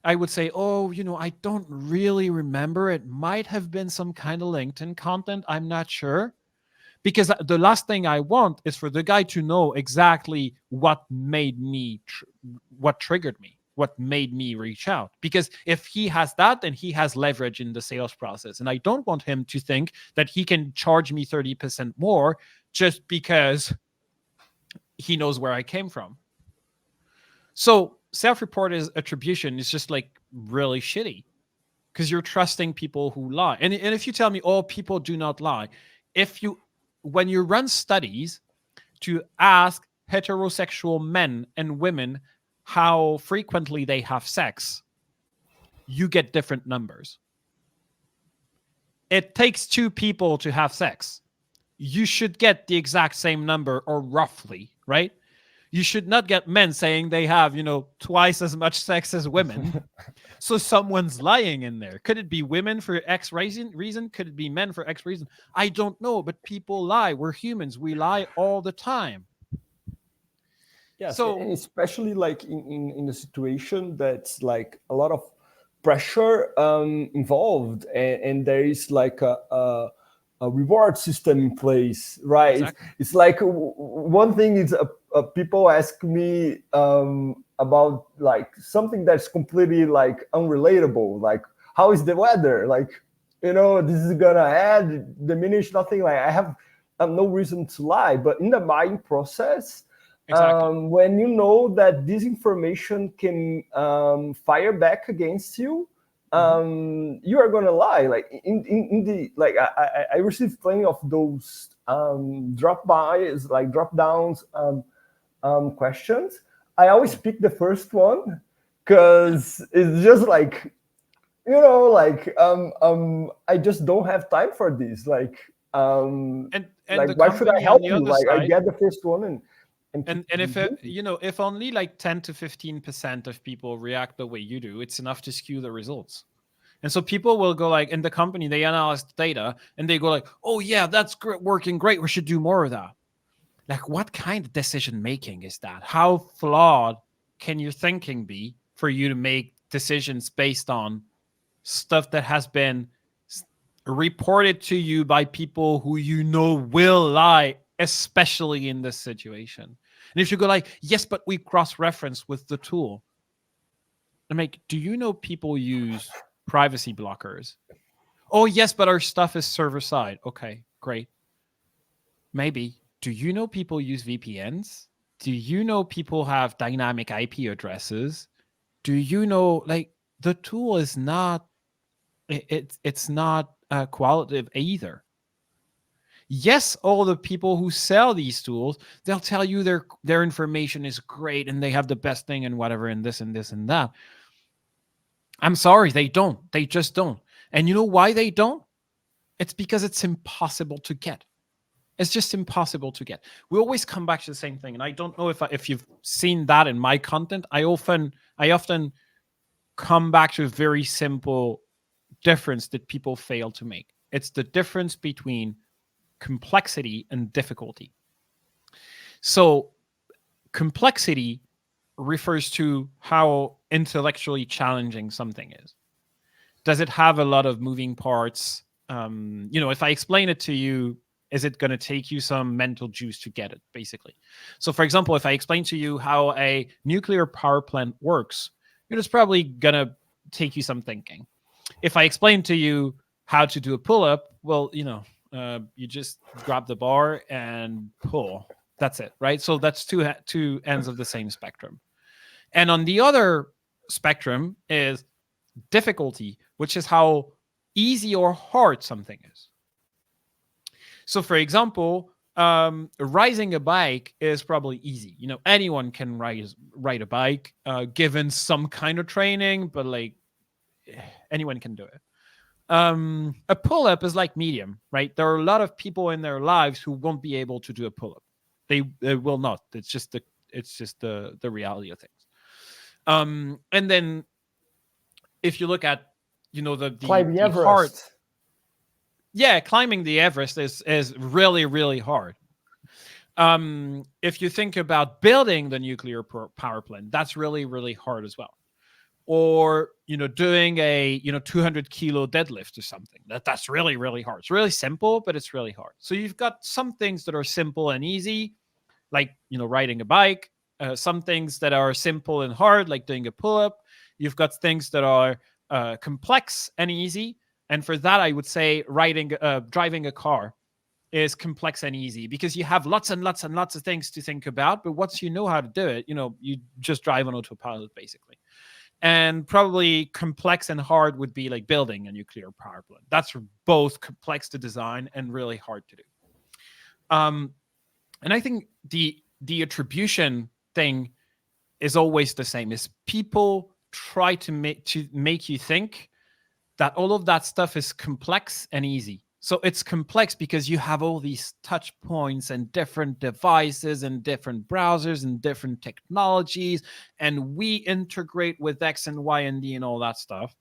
I would say, oh, you know, I don't really remember. It might have been some kind of LinkedIn content. I'm not sure. Because the last thing I want is for the guy to know exactly what made me, what triggered me, what made me reach out. Because if he has that, then he has leverage in the sales process. And I don't want him to think that he can charge me 30% more just because he knows where I came from. So self-reported attribution is just like really shitty, because you're trusting people who lie. And if you tell me, oh, people do not lie, when you run studies to ask heterosexual men and women how frequently they have sex, you get different numbers. It takes 2 people to have sex. You should get the exact same number, or roughly, right? You should not get men saying they have, you know, twice as much sex as women. So someone's lying in there. Could it be women for X reason? Could it be men for X reason? I don't know, but people lie. We're humans. We lie all the time. Yes, So, and especially like in a situation that's like a lot of pressure involved, and there is like a reward system in place, right? exactly. It's like one thing is people ask me about like something that's completely like unrelatable, like how is the weather, like, you know, this is gonna add diminish nothing, like I have no reason to lie. But in the buying process, Exactly. when you know that this information can fire back against you, you are gonna lie. Like in the like I received plenty of those drop downs questions. I always pick the first one because it's just like, you know, like I just don't have time for this. Like And like the why should I company on help the you? other Like I side, get the first one and keep and if doing it. you know, if only like 10 to 15% of people react the way you do, it's enough to skew the results. And so people will go like, in the company, they analyze the data and they go like, oh yeah, that's working great. We should do more of that. Like, what kind of decision making is that? How flawed can your thinking be for you to make decisions based on stuff that has been reported to you by people who you know will lie, especially in this situation. And if you go like, yes, but we cross-reference with the tool. I'm like, do you know people use privacy blockers? Oh, yes, but our stuff is server-side. Okay, great. Maybe. Do you know people use VPNs? Do you know people have dynamic IP addresses? Do you know, like, the tool is not, it's not qualitative either. Yes, all the people who sell these tools, they'll tell you their information is great and they have the best thing and whatever and this and this and that. I'm sorry, they don't. They just don't. And you know why they don't? It's because it's impossible to get. It's just impossible to get. We always come back to the same thing, and I don't know if you've seen that in my content. I often come back to a very simple difference that people fail to make. It's the difference between complexity and difficulty. So complexity refers to how intellectually challenging something is. Does it have a lot of moving parts? If I explain it to you, is it going to take you some mental juice to get it, basically? So, for example, if I explain to you how a nuclear power plant works, it's probably going to take you some thinking. If I explain to you how to do a pull-up, well, you just grab the bar and pull. That's it, right? So that's two ends of the same spectrum. And on the other spectrum is difficulty, which is how easy or hard something is. So, for example, riding a bike is probably easy. Anyone can ride a bike, given some kind of training, but like anyone can do it. A pull-up is like medium, right? There are a lot of people in their lives who won't be able to do a pull-up. They will not. It's just the reality of things. And then if you look at the hard, climbing the Everest is really, really hard. If you think about building the nuclear power plant, that's really, really hard as well. Or doing a 200 kilo deadlift or something, that's really, really hard. It's really simple, but it's really hard. So you've got some things that are simple and easy, like riding a bike. Some things that are simple and hard, like doing a pull-up. You've got things that are complex and easy. And for that, I would say driving a car is complex and easy because you have lots and lots and lots of things to think about. But once you know how to do it, you just drive on autopilot, basically. And probably complex and hard would be like building a nuclear power plant. That's both complex to design and really hard to do. And I think the attribution thing is always the same. Is people try to make you think that all of that stuff is complex and easy. So it's complex because you have all these touch points and different devices and different browsers and different technologies, and we integrate with X and Y and D and all that stuff.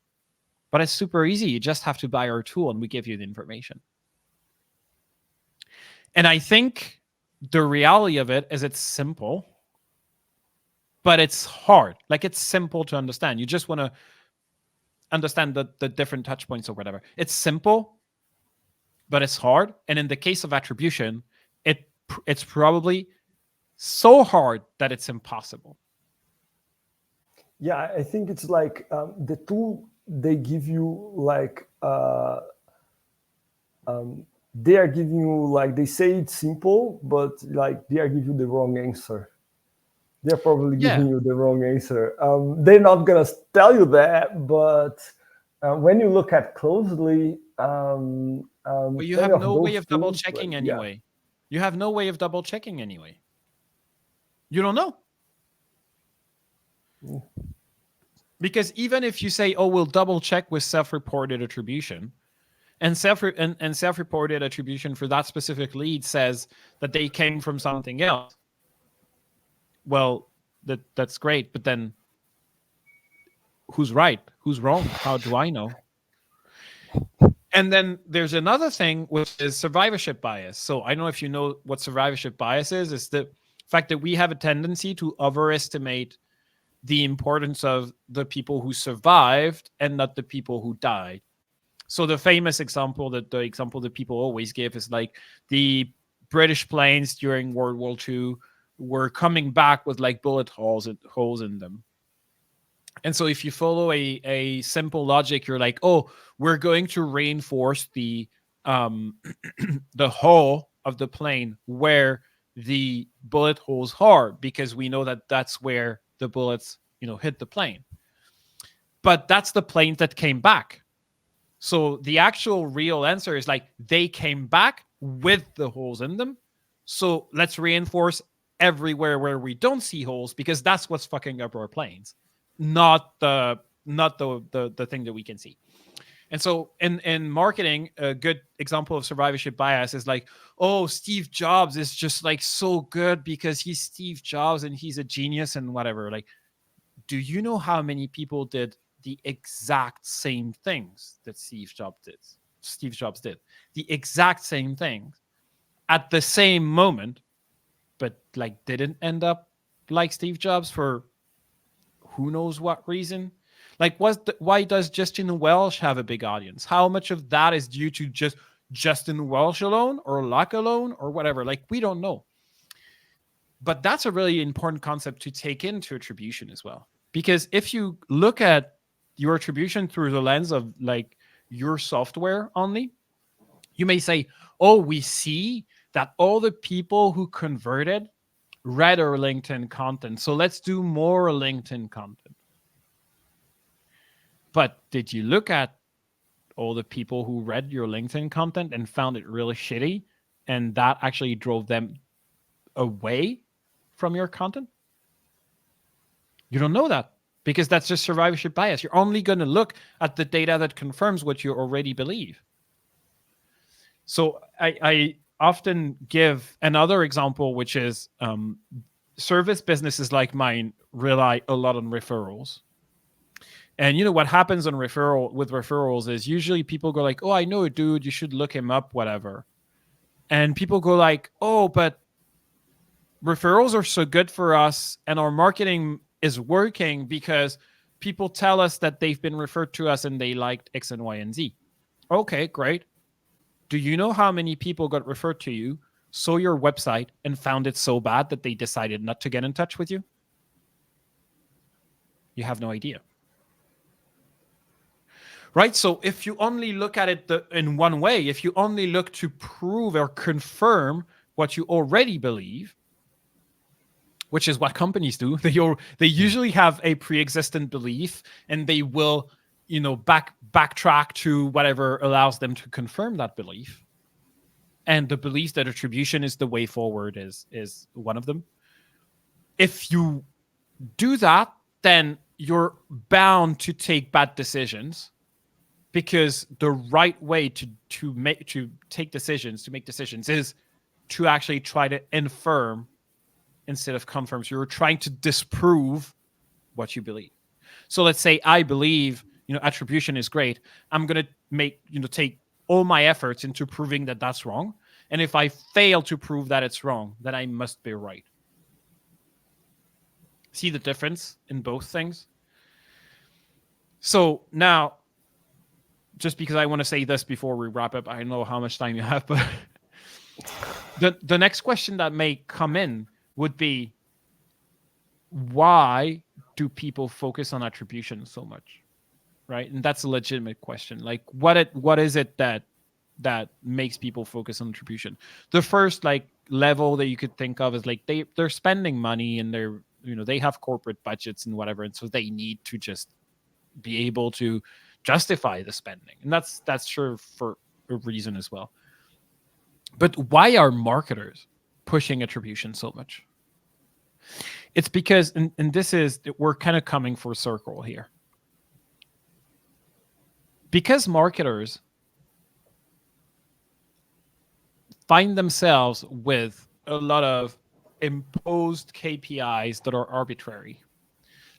But it's super easy. You just have to buy our tool and we give you the information. And I think the reality of it is it's simple, but it's hard. Like, it's simple to understand. You just want to understand the different touch points or whatever. It's simple, but it's hard. And in the case of attribution, it's probably so hard that it's impossible. Yeah, I think it's like the tool they give you, like they are giving you, like, they say it's simple, but like they are giving you the wrong answer. They're probably giving you the wrong answer. They're not gonna tell you that, but when you look at closely, well, you have no way of double checking anyway. Yeah. You have no way of double checking anyway. You don't know. Because even if you say, oh, we'll double check with self-reported attribution, and self-reported attribution for that specific lead says that they came from something else, well, that's great, but then who's right? Who's wrong? How do I know? And then there's another thing, which is survivorship bias. So I don't know if you know what survivorship bias is. It's the fact that we have a tendency to overestimate the importance of the people who survived and not the people who died. So the famous example the example that people always give is like the British planes during World War II were coming back with like bullet holes in them. And so if you follow a simple logic, you're like, oh, we're going to reinforce the the hull of the plane where the bullet holes are, because we know that that's where the bullets, hit the plane. But that's the planes that came back. So the actual real answer is like they came back with the holes in them. So let's reinforce everywhere where we don't see holes, because that's what's fucking up our planes, not the thing that we can see. And so in marketing, a good example of survivorship bias is like, oh, Steve Jobs is just like so good because he's Steve Jobs and he's a genius and whatever. Like, do you know how many people did the exact same things that Steve Jobs did? The exact same things at the same moment, but like didn't end up like Steve Jobs for who knows what reason. Like, why does Justin Welsh have a big audience? How much of that is due to just Justin Welsh alone, or luck alone, or whatever? Like, we don't know. But that's a really important concept to take into attribution as well. Because if you look at your attribution through the lens of like your software only, you may say, oh, we see that all the people who converted read our LinkedIn content, so let's do more LinkedIn content. But did you look at all the people who read your LinkedIn content and found it really shitty, and that actually drove them away from your content? You don't know that, because that's just survivorship bias. You're only going to look at the data that confirms what you already believe. So I often give another example, which is service businesses like mine rely a lot on referrals. And what happens with referrals is usually people go like, oh, I know a dude, you should look him up, whatever. And people go like, oh, but referrals are so good for us and our marketing is working because people tell us that they've been referred to us and they liked X and Y and Z. Okay, great. Do you know how many people got referred to you, saw your website, and found it so bad that they decided not to get in touch with you? You have no idea. Right? So if you only look at it in one way, if you only look to prove or confirm what you already believe, which is what companies do, they usually have a pre-existent belief and they will, backtrack to whatever allows them to confirm that belief. And the belief that attribution is the way forward is one of them. If you do that, then you're bound to take bad decisions, because the right way to make decisions is to actually try to infirm instead of confirm. So you're trying to disprove what you believe. So let's say I believe, attribution is great. I'm going to take all my efforts into proving that that's wrong. And if I fail to prove that it's wrong, then I must be right. See the difference in both things? So now, just because I want to say this before we wrap up, I know how much time you have, but the next question that may come in would be, why do people focus on attribution so much? Right? And that's a legitimate question. Like, what is it that makes people focus on attribution? The first level that you could think of is like they're spending money and they're, they have corporate budgets and whatever, and so they need to just be able to justify the spending. And that's sure for a reason as well. But why are marketers pushing attribution so much? It's because, and this is, we're kind of coming full circle here. Because marketers find themselves with a lot of imposed KPIs that are arbitrary.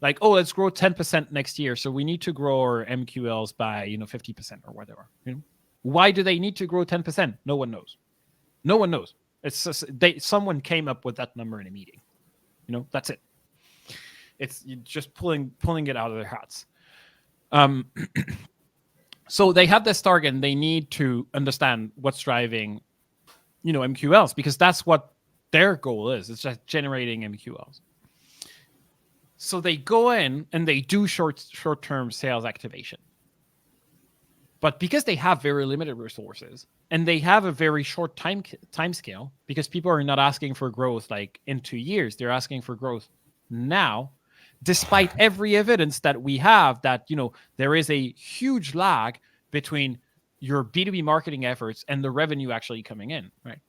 Like, oh, let's grow 10% next year, so we need to grow our MQLs by 50% or whatever. Why do they need to grow 10%? No one knows. No one knows. It's just, someone came up with that number in a meeting. That's it. It's just pulling it out of their hats. So they have this target and they need to understand what's driving, MQLs, because that's what their goal is. It's just generating MQLs. So they go in and they do short-term sales activation. But because they have very limited resources and they have a very short time scale, because people are not asking for growth like in 2 years, they're asking for growth now, despite every evidence that we have that, there is a huge lag between your B2B marketing efforts and the revenue actually coming in, right?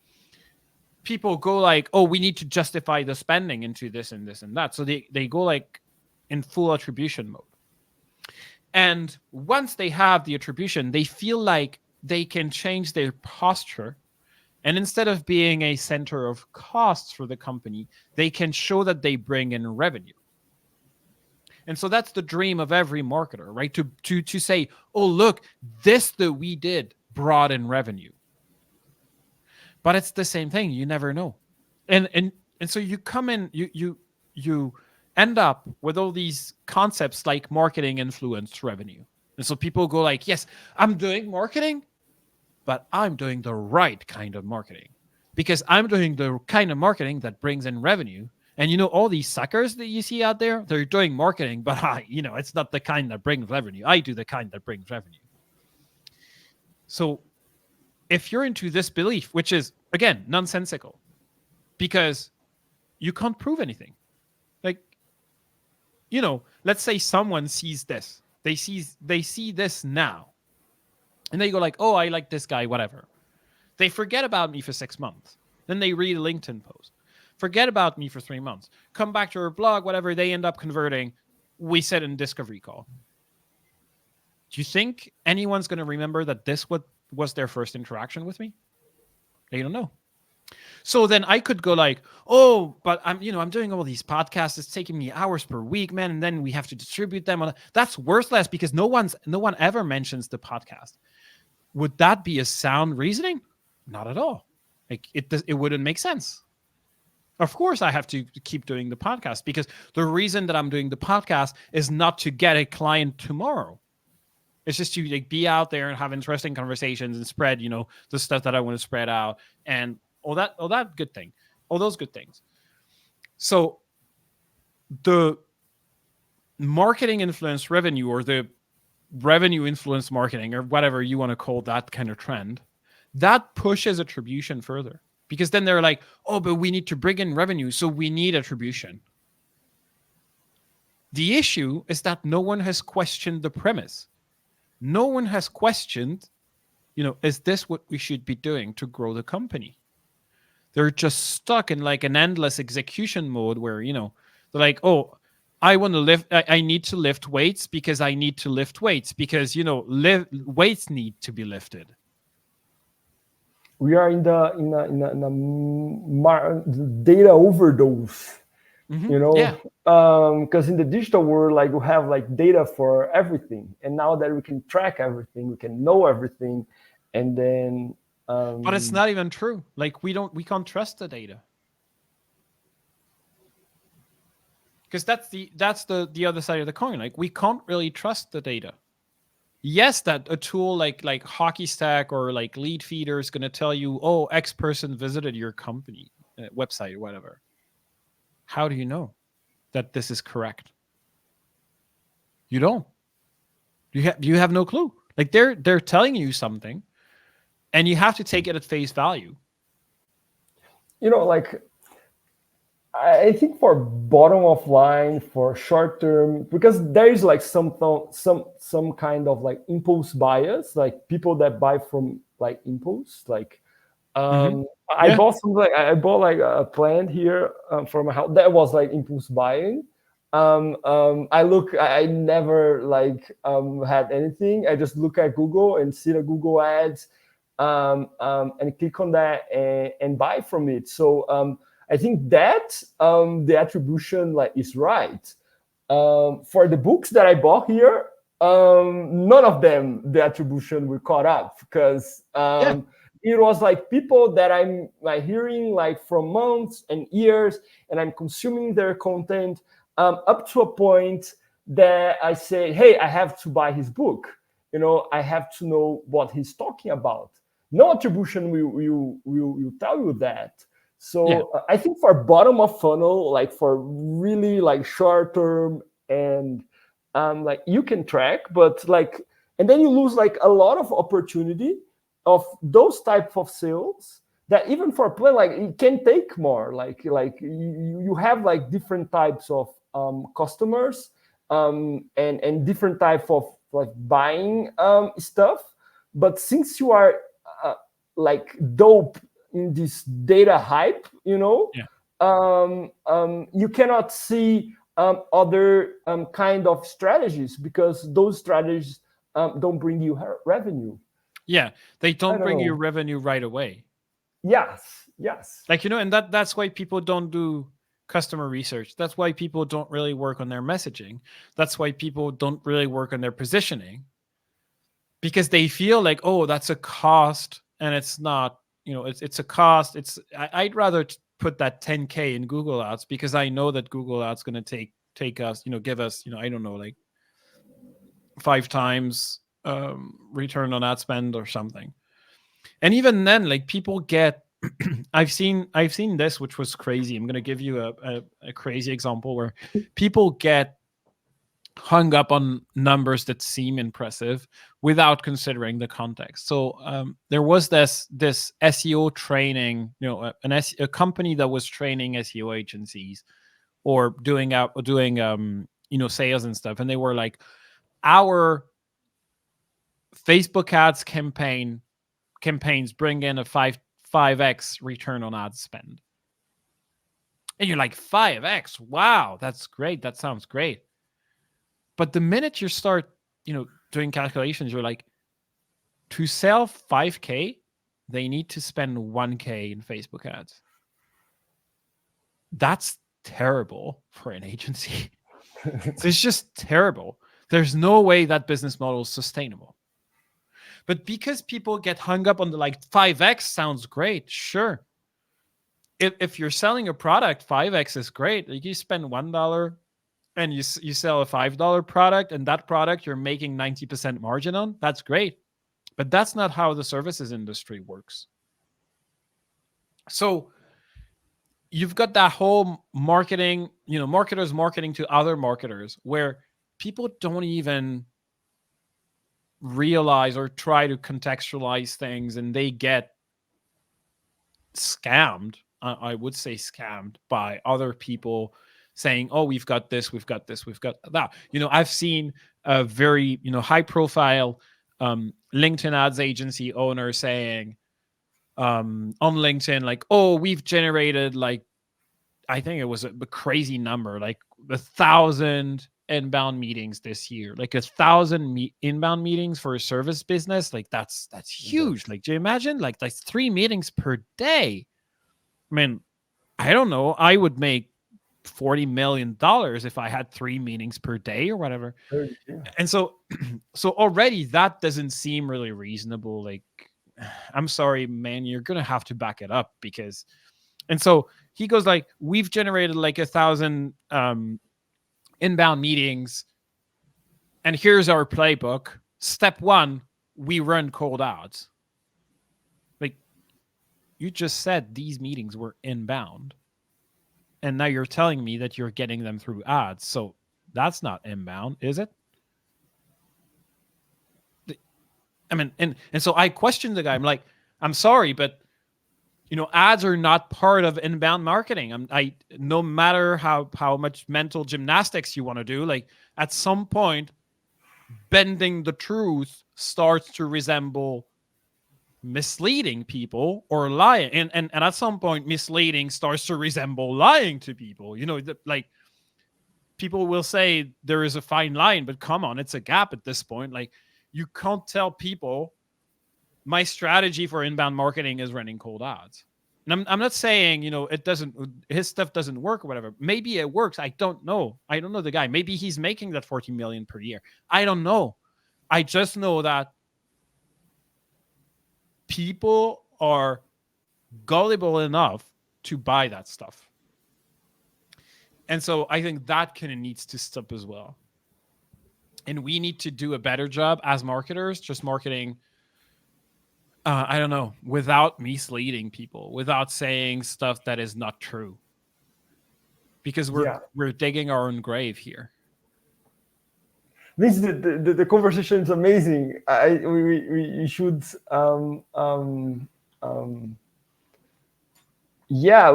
People go like, oh, we need to justify the spending into this and this and that. So they go like in full attribution mode. And once they have the attribution, they feel like they can change their posture. And instead of being a center of costs for the company, they can show that they bring in revenue. And so that's the dream of every marketer, right? To say, oh, look, this that we did brought in revenue. But it's the same thing. You never know. And so you come in, you end up with all these concepts like marketing influence revenue. And so people go like, yes, I'm doing marketing, but I'm doing the right kind of marketing because I'm doing the kind of marketing that brings in revenue. And all these suckers that you see out there, they're doing marketing, but it's not the kind that brings revenue. I do the kind that brings revenue. So if you're into this belief, which is, again, nonsensical, because you can't prove anything. Like, let's say someone sees this. They see this now. And they go like, oh, I like this guy, whatever. They forget about me for 6 months. Then they read a LinkedIn post. Forget about me for 3 months. Come back to her blog, whatever. They end up converting. We said in discovery call. Do you think anyone's going to remember that this was their first interaction with me? They don't know. So then I could go like, oh, but I'm doing all these podcasts. It's taking me hours per week, man. And then we have to distribute them. That's worthless because no one ever mentions the podcast. Would that be a sound reasoning? Not at all. Like it wouldn't make sense. Of course, I have to keep doing the podcast because the reason that I'm doing the podcast is not to get a client tomorrow. It's just to be out there and have interesting conversations and spread, the stuff that I want to spread out and all those good things. So the marketing influence revenue or the revenue influence marketing or whatever you want to call that kind of trend, that pushes attribution further because then they're like, oh, but we need to bring in revenue. So we need attribution. The issue is that no one has questioned the premise. No one has questioned, is this what we should be doing to grow the company? They're just stuck in like an endless execution mode where, they're like, oh, I need to lift weights because I need to lift weights because, weights need to be lifted. We are in a data overdose. Yeah. Because in the digital world, like we have like data for everything, and now that we can track everything, we can know everything, and then. But it's not even true. Like we can't trust the data, because that's the other side of the coin. Like we can't really trust the data. Yes, that a tool like Hockey Stack or like Lead Feeder is going to tell you, oh, X person visited your company website or whatever. How do you know that this is correct? You don't. You have no clue. Like they're telling you something, and you have to take it at face value. Like I think for bottom of line, for short term, because there is like some kind of like impulse bias, like people that buy from like impulse, like. I bought something. I bought like a plant here for my house that was like impulse buying. I never like had anything. I just look at Google and see the Google ads, and click on that and buy from it. So I think that the attribution like is right. For the books that I bought here, none of them the attribution were caught up because. It was like people that I'm like hearing like from months and years, and I'm consuming their content up to a point that I say, hey, I have to buy his book. I have to know what he's talking about. No attribution will tell you that. Yeah. So I think for bottom of funnel, like for really like short term, and like you can track, but like, and then you lose like a lot of opportunity of those type of sales that even for plan, like it can take more, like you have like different types of customers, and different type of like buying stuff. But since you are uh, like dope in this data hype, Yeah. you cannot see other kind of strategies, because those strategies don't bring you revenue. Yeah. They I don't don't bring you know. revenue right away. Yes, yes. Like, and that's why people don't do customer research. That's why people don't really work on their messaging. That's why people don't really work on their positioning, because they feel like, oh, that's a cost, and it's not, it's a cost. I'd rather put that 10K in Google Ads, because I know that Google Ads going to take us, give us, I don't know, like 5 times return on ad spend or something. And even then, like, people get I've seen this, which was crazy. I'm going to give you a crazy example where people get hung up on numbers that seem impressive without considering the context. So there was this SEO training, a company that was training SEO agencies, or doing sales and stuff, and they were like, our Facebook ads campaigns bring in a 5x return on ad spend. And you're like, 5x, wow, that's great, that sounds great. But the minute you start, doing calculations, you're like, to sell 5K, they need to spend 1K in Facebook ads. That's terrible for an agency. It's just terrible. There's no way that business model is sustainable. But because people get hung up on the, like, 5x sounds great, sure. If you're selling a product, 5x is great. Like, you spend $1 and you sell a $5 product, and that product you're making 90% margin on, that's great. But that's not how the services industry works. So you've got that whole marketing, marketers marketing to other marketers, where people don't even realize or try to contextualize things, and they get scammed. I would say scammed by other people saying, oh, we've got this, we've got this, we've got that. I've seen a very, high profile LinkedIn ads agency owner saying on LinkedIn, like, oh, we've generated, like, I think it was a crazy number, like 1,000 inbound meetings this year, like 1,000 inbound meetings for a service business. Like, that's huge. Like, do you imagine, like, that's 3 meetings per day? I mean, I don't know. I would make $40 million if I had 3 meetings per day or whatever. Yeah. And so already that doesn't seem really reasonable. Like, I'm sorry, man, you're going to have to back it up, because, and so he goes like, we've generated like 1,000 inbound meetings, and here's our playbook. Step 1, we run cold ads. Like, you just said these meetings were inbound, and now you're telling me that you're getting them through ads. So that's not inbound, is it? I mean, and so I questioned the guy. I'm like, I'm sorry, but ads are not part of inbound marketing. I no matter how much mental gymnastics you want to do, like, at some point, bending the truth starts to resemble misleading people or lying, and at some point, misleading starts to resemble lying to people. Like, people will say there is a fine line, but come on, it's a gap at this point. Like, you can't tell people my strategy for inbound marketing is running cold ads. And I'm not saying, it doesn't, his stuff doesn't work or whatever. Maybe it works. I don't know. I don't know the guy. Maybe he's making that 40 million per year. I don't know. I just know that people are gullible enough to buy that stuff. And so I think that kind of needs to stop as well. and we need to do a better job as marketers, just marketing, I don't know, without misleading people, without saying stuff that is not true, because Yeah. we're digging our own grave here. This the conversation is amazing. We should yeah,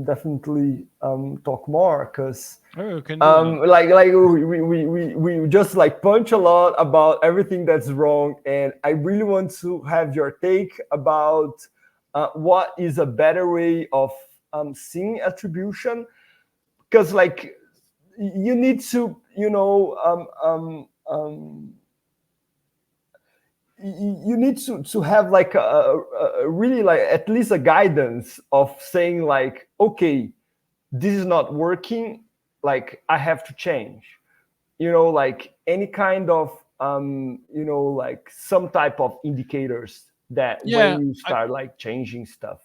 definitely talk more, because Oh, we can do that. we just like punch a lot about everything that's wrong, and I really want to have your take about what is a better way of seeing attribution, because like you need to, you need to have like a really, like, at least a guidance of saying like, okay, this is not working, like I have to change, like any kind of like some type of indicators that Yeah, when you I, start like changing stuff.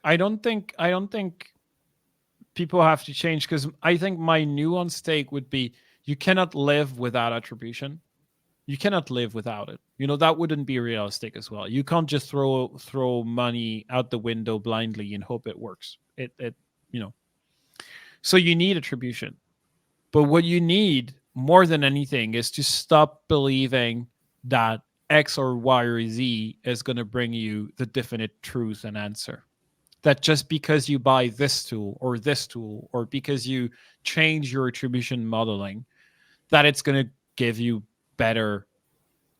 I don't think people have to change, because I think my nuanced take would be you cannot live without attribution. You cannot live without it. That wouldn't be realistic as well. You can't just throw money out the window blindly and hope it works. It you know. So you need attribution. But what you need more than anything is to stop believing that X or Y or Z is going to bring you the definite truth and answer. That just because you buy this tool, or because you change your attribution modeling, that it's going to give you better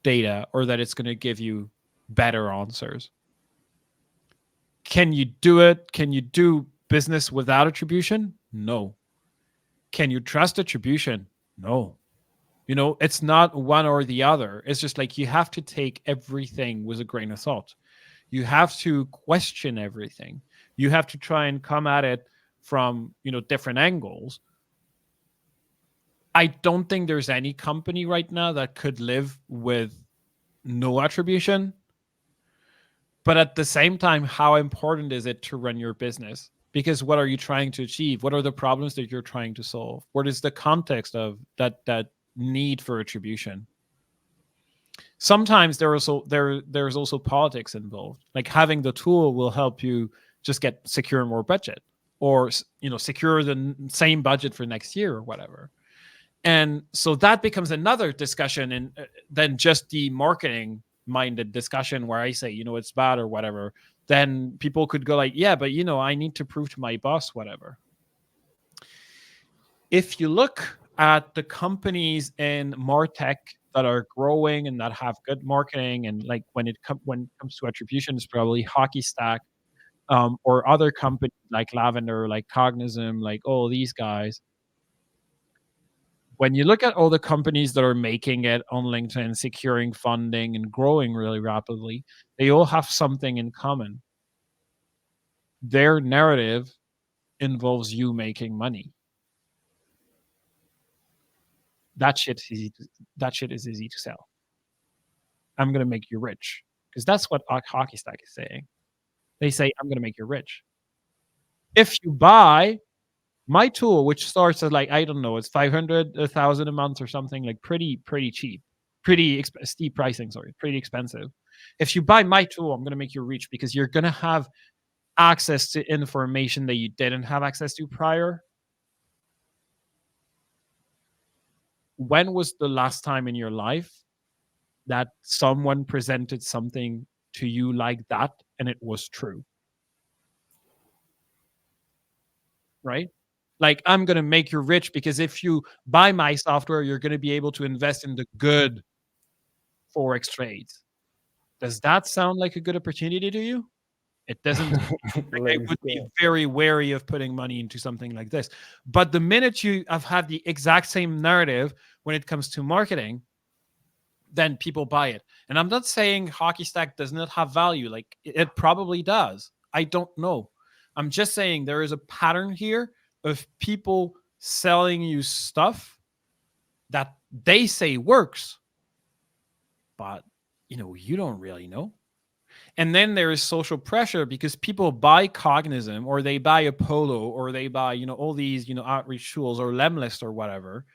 data, or that it's going to give you better answers. Can you do it? Can you do business without attribution? No. Can you trust attribution? No. It's not one or the other. It's just like you have to take everything with a grain of salt. You have to question everything. You have to try and come at it from, different angles. I don't think there's any company right now that could live with no attribution. But at the same time, how important is it to run your business? Because what are you trying to achieve? What are the problems that you're trying to solve? What is the context of that need for attribution? Sometimes there's also politics involved. Like having the tool will help you just get secure more budget, or secure the same budget for next year or whatever. And so that becomes another discussion, and than just the marketing minded discussion where I say, it's bad or whatever. Then people could go like, yeah, but I need to prove to my boss whatever. If you look at the companies in MarTech that are growing and that have good marketing, and like when it comes to attribution, it's probably Hockey Stack, or other companies like Lavender, like Cognizant, like all these guys. When you look at all the companies that are making it on LinkedIn, securing funding and growing really rapidly, they all have something in common. Their narrative involves you making money. That shit is easy to sell. I'm going to make you rich, because that's what Hockey Stack is saying. They say, I'm going to make you rich. If you buy my tool, which starts at like, I don't know, it's 500, 1,000 a month or something, like pretty cheap, steep pricing, sorry, pretty expensive. If you buy my tool, I'm going to make you rich, because you're going to have access to information that you didn't have access to prior. When was the last time in your life that someone presented something to you like that and it was true? Right? Like, I'm going to make you rich because if you buy my software, you're going to be able to invest in the good Forex trades. Does that sound like a good opportunity to you? It doesn't. Like, I would be very wary of putting money into something like this. But the minute you have had the exact same narrative when it comes to marketing, then people buy it. And I'm not saying Hockey Stack does not have value. Like, it probably does. I don't know. I'm just saying there is a pattern here of people selling you stuff that they say works, but you don't really know. And then there is social pressure, because people buy Cognizant, or they buy Apollo, or they buy all these outreach tools, or Lemlist or whatever,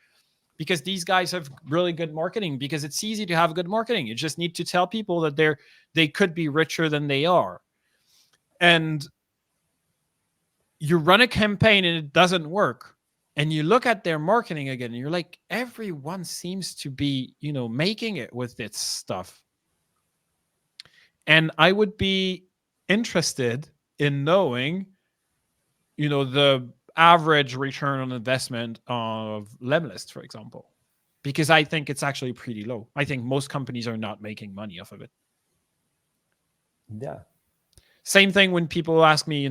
because these guys have really good marketing, because it's easy to have good marketing. You just need to tell people that they could be richer than they are. And you run a campaign and it doesn't work, and you look at their marketing again and you're like, everyone seems to be, making it with this stuff. And I would be interested in knowing, the average return on investment of Lemlist, for example, because I think it's actually pretty low. I think most companies are not making money off of it. Yeah. Same thing when people ask me,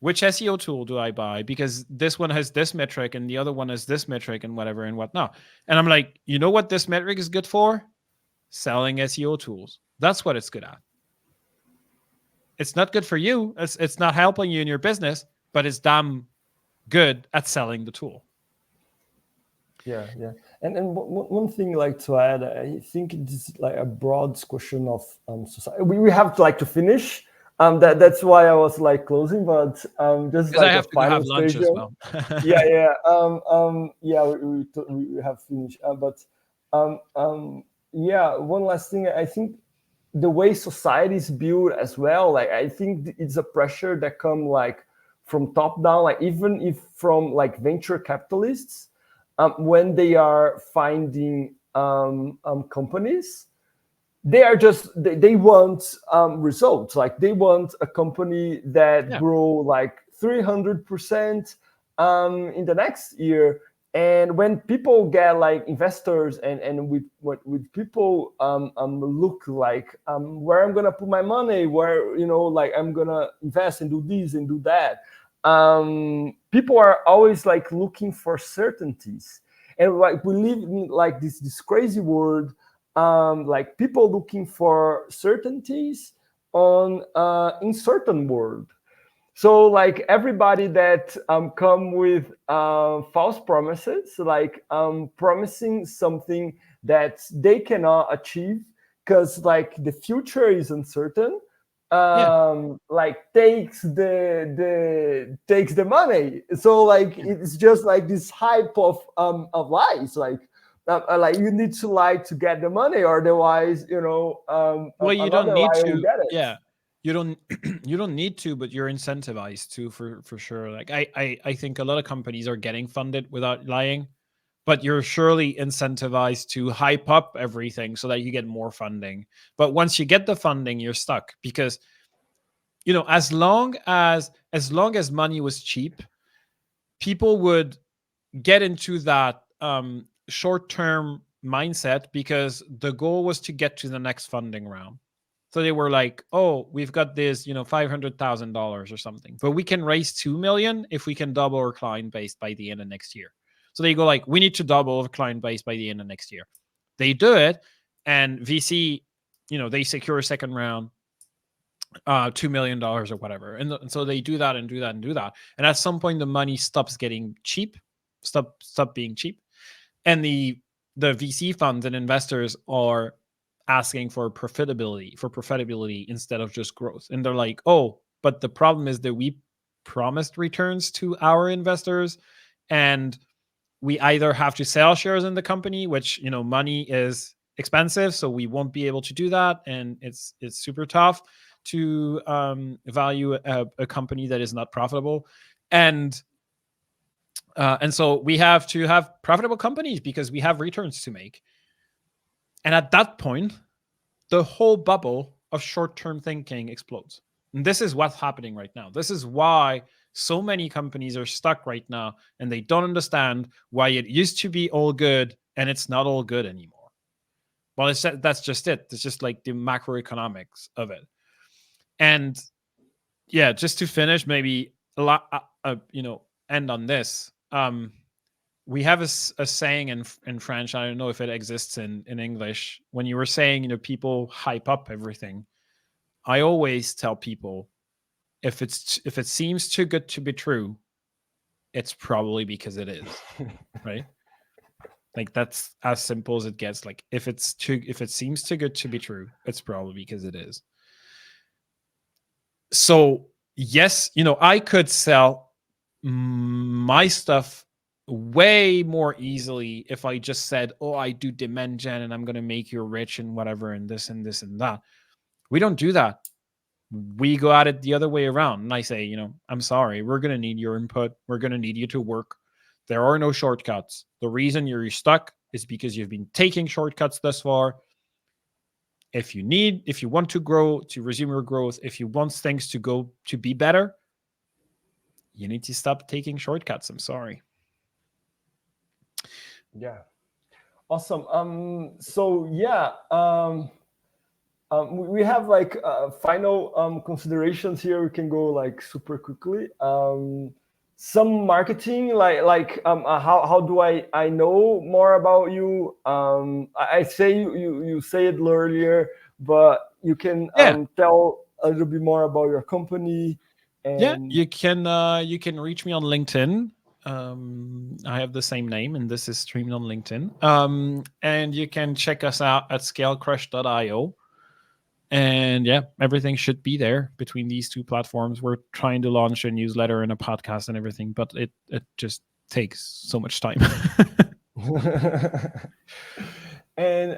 which SEO tool do I buy? Because this one has this metric and the other one has this metric and whatever and whatnot. And I'm like, you know what this metric is good for? Selling SEO tools. That's what it's good at. It's not good for you. It's not helping you in your business, but it's damn good at selling the tool. Yeah. And one thing like to add, I think it's like a broad question of society. We have to to finish. That's why I was like closing, but just because like I have to have lunch as well. Yeah. Yeah. We have finished. Yeah. One last thing. I think the way society is built as well. Like I think it's a pressure that come like from top down. Like even if from like venture capitalists. When they are finding companies, they are just they want results. Like they want a company that grow like 300% in the next year. And when people get like investors and with people look like where I'm gonna put my money, where like I'm gonna invest and do this and do that. People are always like looking for certainties, and like we live in like this crazy world, like people looking for certainties on in certain world. So like everybody that come with false promises, like promising something that they cannot achieve because like the future is uncertain, like takes the money. So like it's just like this hype of lies, like you need to lie to get the money, or otherwise well, you don't another need liar will to. get it. Yeah, you don't you don't need to, but you're incentivized to, for sure. Like I think a lot of companies are getting funded without lying, but you're surely incentivized to hype up everything so that you get more funding. But once you get the funding, you're stuck, because as long as money was cheap, people would get into that short-term mindset, because the goal was to get to the next funding round. So they were like, oh, we've got this, $500,000 or something, but we can raise 2 million if we can double our client base by the end of next year. So they go like, we need to double our client base by the end of next year. They do it, and VC, they secure a second round, $2 million or whatever. And so they do that and do that and do that. And at some point, the money stops getting cheap, stop being cheap. And the VC funds and investors are asking for profitability instead of just growth. And they're like, oh, but the problem is that we promised returns to our investors, and we either have to sell shares in the company, which money is expensive, so we won't be able to do that, and it's super tough to value a company that is not profitable, and so we have to have profitable companies because we have returns to make. And at that point, the whole bubble of short-term thinking explodes. And this is what's happening right now. This is why so many companies are stuck right now, and they don't understand why it used to be all good and it's not all good anymore. Well, that's just it. It's just like the macroeconomics of it. And yeah, just to finish, maybe a lot, end on this. We have a saying in French. I don't know if it exists in English. When you were saying, people hype up everything, I always tell people, if it seems too good to be true, it's probably because it is, right? Like that's as simple as it gets. Like if it seems too good to be true, it's probably because it is. So yes, I could sell my stuff way more easily if I just said, oh, I do demand gen and I'm going to make you rich and whatever and this and this and that. We don't do that. We go at it the other way around. And I say, you know, I'm sorry, we're going to need your input. We're going to need you to work. There are no shortcuts. The reason you're stuck is because you've been taking shortcuts thus far. If you want to grow, to resume your growth, if you want things to go to be better, you need to stop taking shortcuts. I'm sorry. Yeah. Awesome. So yeah, we have like final considerations here. We can go like super quickly. Some marketing, how do I know more about you? I say you said earlier, but you can tell a little bit more about your company. And you can reach me on LinkedIn. I have the same name, and this is streamed on LinkedIn. And you can check us out at scalecrush.io. And yeah, everything should be there between these two platforms. We're trying to launch a newsletter and a podcast and everything, but it just takes so much time. And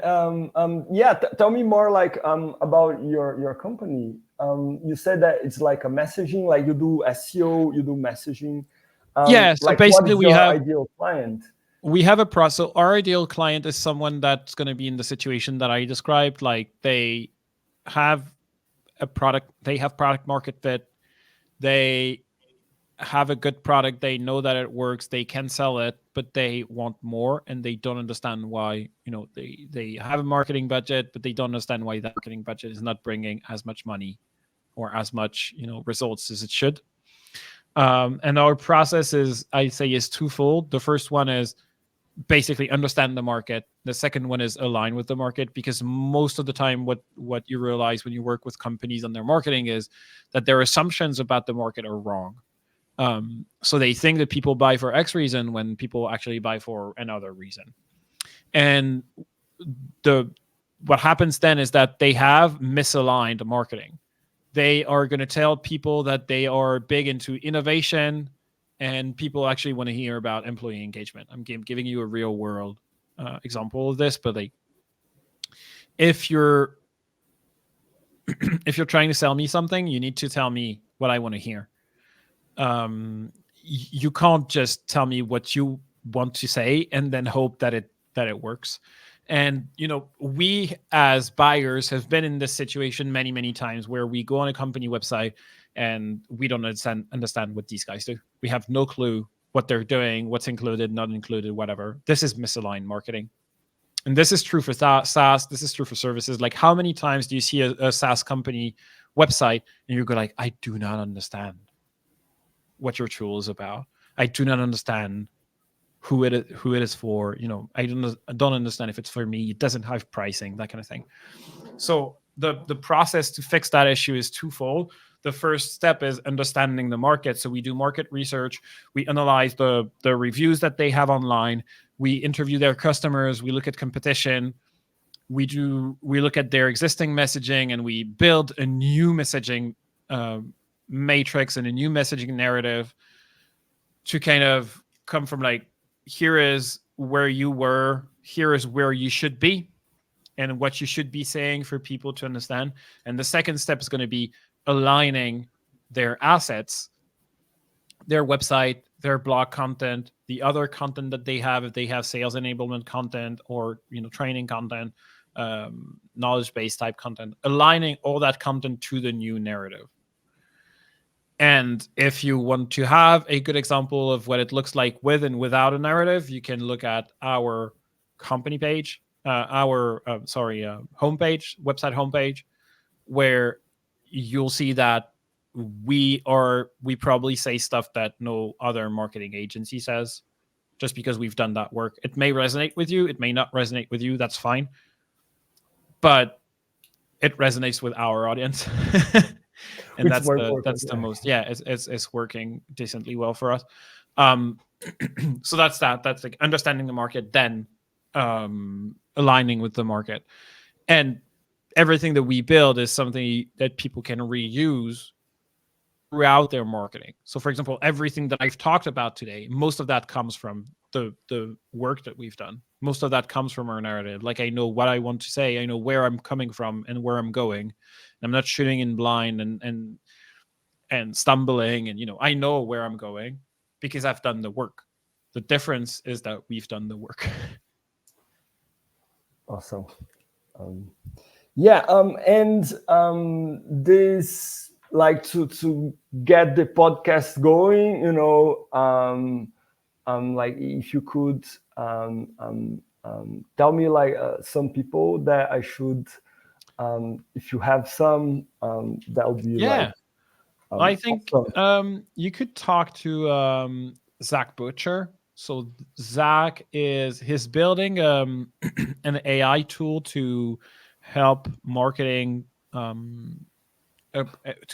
tell me more like about your company. You said that it's like a messaging, like you do SEO, you do messaging. Yeah, so like basically what is your ideal client? We have a process. So our ideal client is someone that's going to be in the situation that I described. Like they have a product, they have product market fit, they have a good product, they know that it works, they can sell it, but they want more and they don't understand why. You know, they have a marketing budget, but they don't understand why that marketing budget is not bringing as much money or as much, you know, results as it should. And our process is, I say, is twofold. The first one is basically understand the market. The second one is align with the market, because most of the time what you realize when you work with companies on their marketing is that their assumptions about the market are wrong. So they think that people buy for X reason when people actually buy for another reason. And what happens then is that they have misaligned marketing. They are going to tell people that they are big into innovation, and people actually want to hear about employee engagement. I'm giving you a real world example of this, but like if you're trying to sell me something, you need to tell me what I want to hear. You can't just tell me what you want to say and then hope that it works. And you know, we as buyers have been in this situation many times where we go on a company website and we don't understand what these guys do. We have no clue what they're doing, what's included, not included, whatever. This is misaligned marketing. And this is true for SaaS. This is true for services. Like, how many times do you see a SaaS company website and you go like, I do not understand what your tool is about. I do not understand who it is for. You know, I don't understand if it's for me. It doesn't have pricing, that kind of thing. So the process to fix that issue is twofold. The first step is understanding the market. So we do market research. We analyze the reviews that they have online. We interview their customers. We look at competition. We look at their existing messaging, and we build a new messaging matrix and a new messaging narrative to kind of come from like, here is where you were, here is where you should be, and what you should be saying for people to understand. And the second step is going to be aligning their assets, their website, their blog content, the other content that they have, if they have sales enablement content or, you know, training content, knowledge-based type content, aligning all that content to the new narrative. And if you want to have a good example of what it looks like with and without a narrative, you can look at our company page, homepage, website homepage, where you'll see that we probably say stuff that no other marketing agency says, just because we've done that work. It may resonate with you, it may not resonate with you, that's fine. But it resonates with our audience. And that's the most, it's working decently well for us. So that's like understanding the market, then aligning with the market. And everything that we build is something that people can reuse throughout their marketing. So for example, everything that I've talked about today, most of that comes from the work that we've done. Most of that comes from our narrative. Like, I know what I want to say, I know where I'm coming from and where I'm going. I'm not shooting in blind and stumbling, and I know where I'm going because I've done the work. The difference is that we've done the work. Awesome. Yeah, and this, like, to get the podcast going, like, if you could tell me, like, some people that I should, if you have some, that would be like, Yeah. I think awesome. you could talk to Zach Butcher. So Zach he's building an AI tool to help marketing, to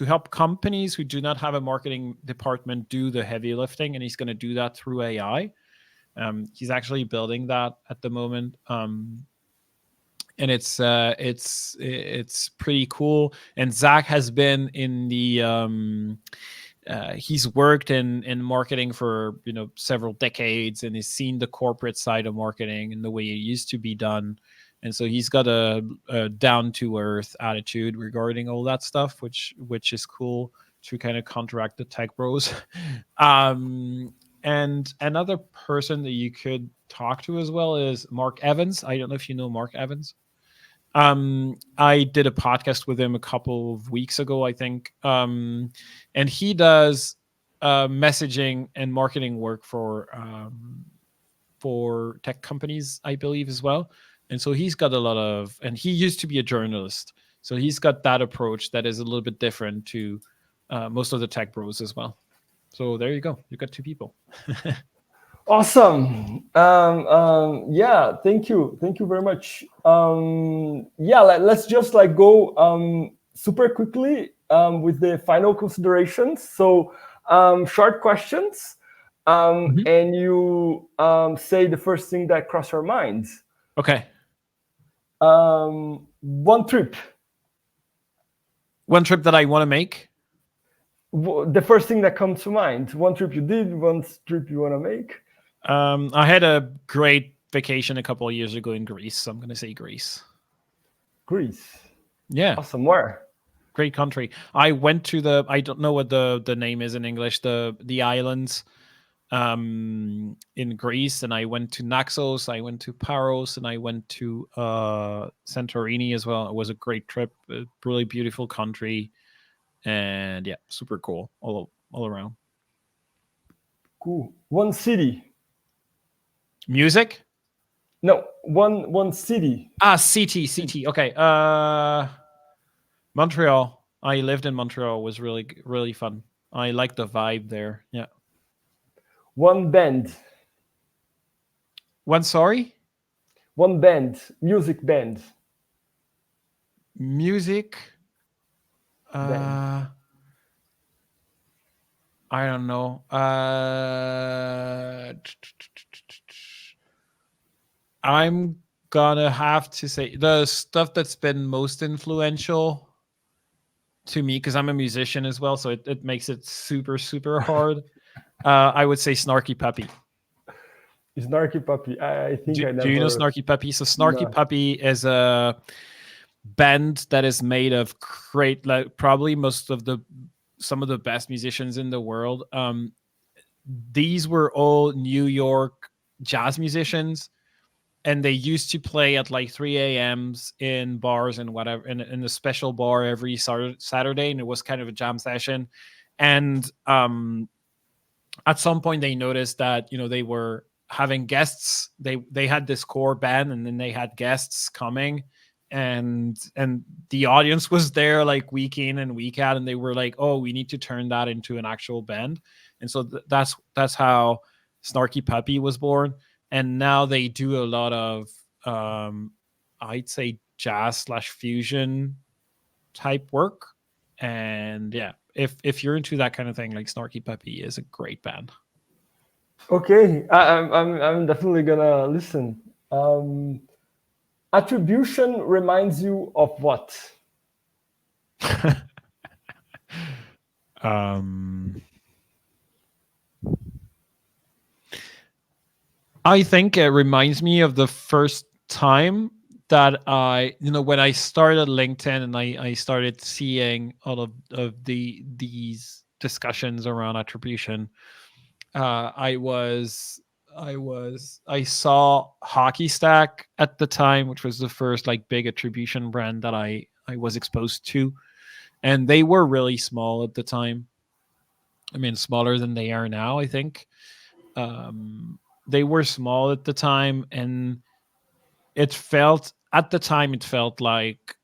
help companies who do not have a marketing department do the heavy lifting, and he's going to do that through AI. He's actually building that at the moment. And it's pretty cool. And Zach has been in the he's worked in marketing for several decades, and he's seen the corporate side of marketing and the way it used to be done. And so he's got a down to earth attitude regarding all that stuff, which is cool to kind of counteract the tech bros. And another person that you could talk to as well is Mark Evans. I don't know if you know Mark Evans. I did a podcast with him a couple of weeks ago, I think. And he does messaging and marketing work for tech companies, I believe, as well. And so he's got and he used to be a journalist. So he's got that approach that is a little bit different to most of the tech bros as well. So there you go. You've got two people. Awesome. Yeah, thank you very much. Yeah, let's just like go super quickly with the final considerations. So short questions, and you say the first thing that crossed your mind. Okay. One trip that I want to make. The first thing that comes to mind. One trip you did, one trip you want to make. I had a great vacation a couple of years ago in Greece, so I'm going to say Greece. Greece. Yeah. Awesome. Where? Great country. I went to I don't know what the name is in English, the islands in Greece, and I went to Naxos, I went to Paros, and I went to Santorini as well. It was a great trip, a really beautiful country, and yeah, super cool all around. Cool. One city. Music? No, one city. City. Okay. Montreal. I lived in Montreal. It was really, really fun. I like the vibe there. Yeah. One band. Sorry? One band. Music band. Music. Band. I don't know. I'm gonna have to say the stuff that's been most influential to me, because I'm a musician as well, so it makes it super, super hard. I would say Snarky Puppy. Snarky Puppy. I think I never. Do you know Snarky Puppy? So Snarky Puppy is a band that is made of probably some of the best musicians in the world. These were all New York jazz musicians, and they used to play at like 3 a.m.s in bars and whatever, in a special bar every Saturday, and it was kind of a jam session. And at some point they noticed that they were having guests. They had this core band, and then they had guests coming, and the audience was there like week in and week out, and they were like, oh, we need to turn that into an actual band. And so that's how Snarky Puppy was born. And now they do a lot of I'd say jazz / fusion type work. And yeah, if you're into that kind of thing, like Snarky Puppy is a great band. Okay, I'm definitely gonna listen. Attribution reminds you of what? I think it reminds me of the first time that when I started LinkedIn and I started seeing all of these discussions around attribution. I was I saw Hockey Stack at the time, which was the first like big attribution brand that I was exposed to, and they were really small at the time. I mean, smaller than they are now, I think. They were small at the time, and it felt like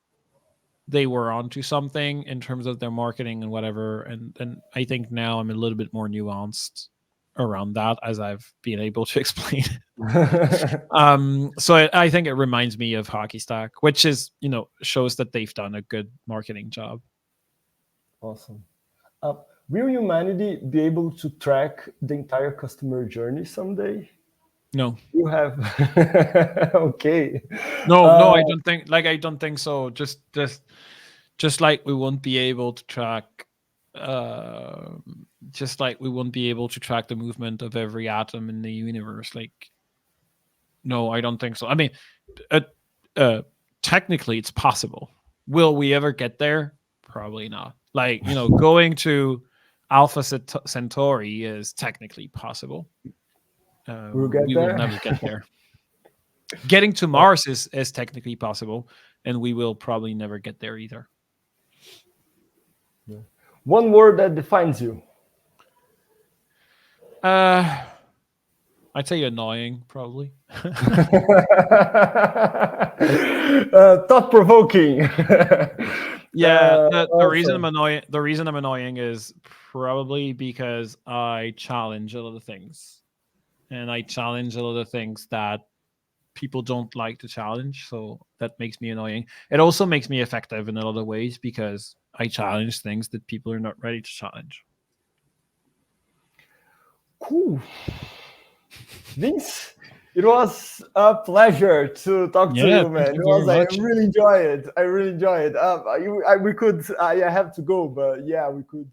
they were onto something in terms of their marketing and whatever. And I think now I'm a little bit more nuanced around that, as I've been able to explain. So I think it reminds me of Hockey Stack, which is, shows that they've done a good marketing job. Awesome. Uh, will humanity be able to track the entire customer journey someday? No. You have okay. No, I don't think so. Just like we won't be able to track just like we won't be able to track the movement of every atom in the universe. Like, no, I don't think so. I mean, technically it's possible. Will we ever get there? Probably not. Like, going to Alpha Centauri is technically possible. We'll get We will there. never get there. Getting to Mars is technically possible, and we will probably never get there either. One word that defines you. I'd say annoying, probably. Thought provoking. Yeah, the awesome. reason I'm annoying is probably because I challenge a lot of things, and I challenge a lot of things that people don't like to challenge. So that makes me annoying. It also makes me effective in a lot of ways because I challenge things that people are not ready to challenge. Cool. Vince, it was a pleasure to talk to you, man. Thank you very I much. really enjoy it. I really enjoy it. We could. I have to go, but yeah, we could.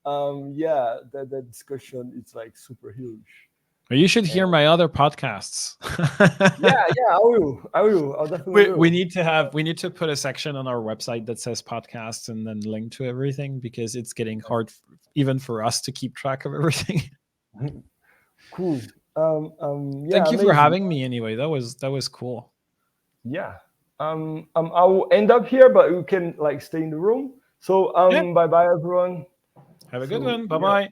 Yeah, that discussion is like super huge. You should hear my other podcasts. Yeah, I will. I'll definitely will. We need to put a section on our website that says podcasts and then link to everything, because it's getting hard even for us to keep track of everything. Cool. Yeah. Thank you amazing. for having me anyway. That was cool. Yeah. I will end up here, but you can like stay in the room. So Yeah. bye bye everyone. Have a good one. Bye bye.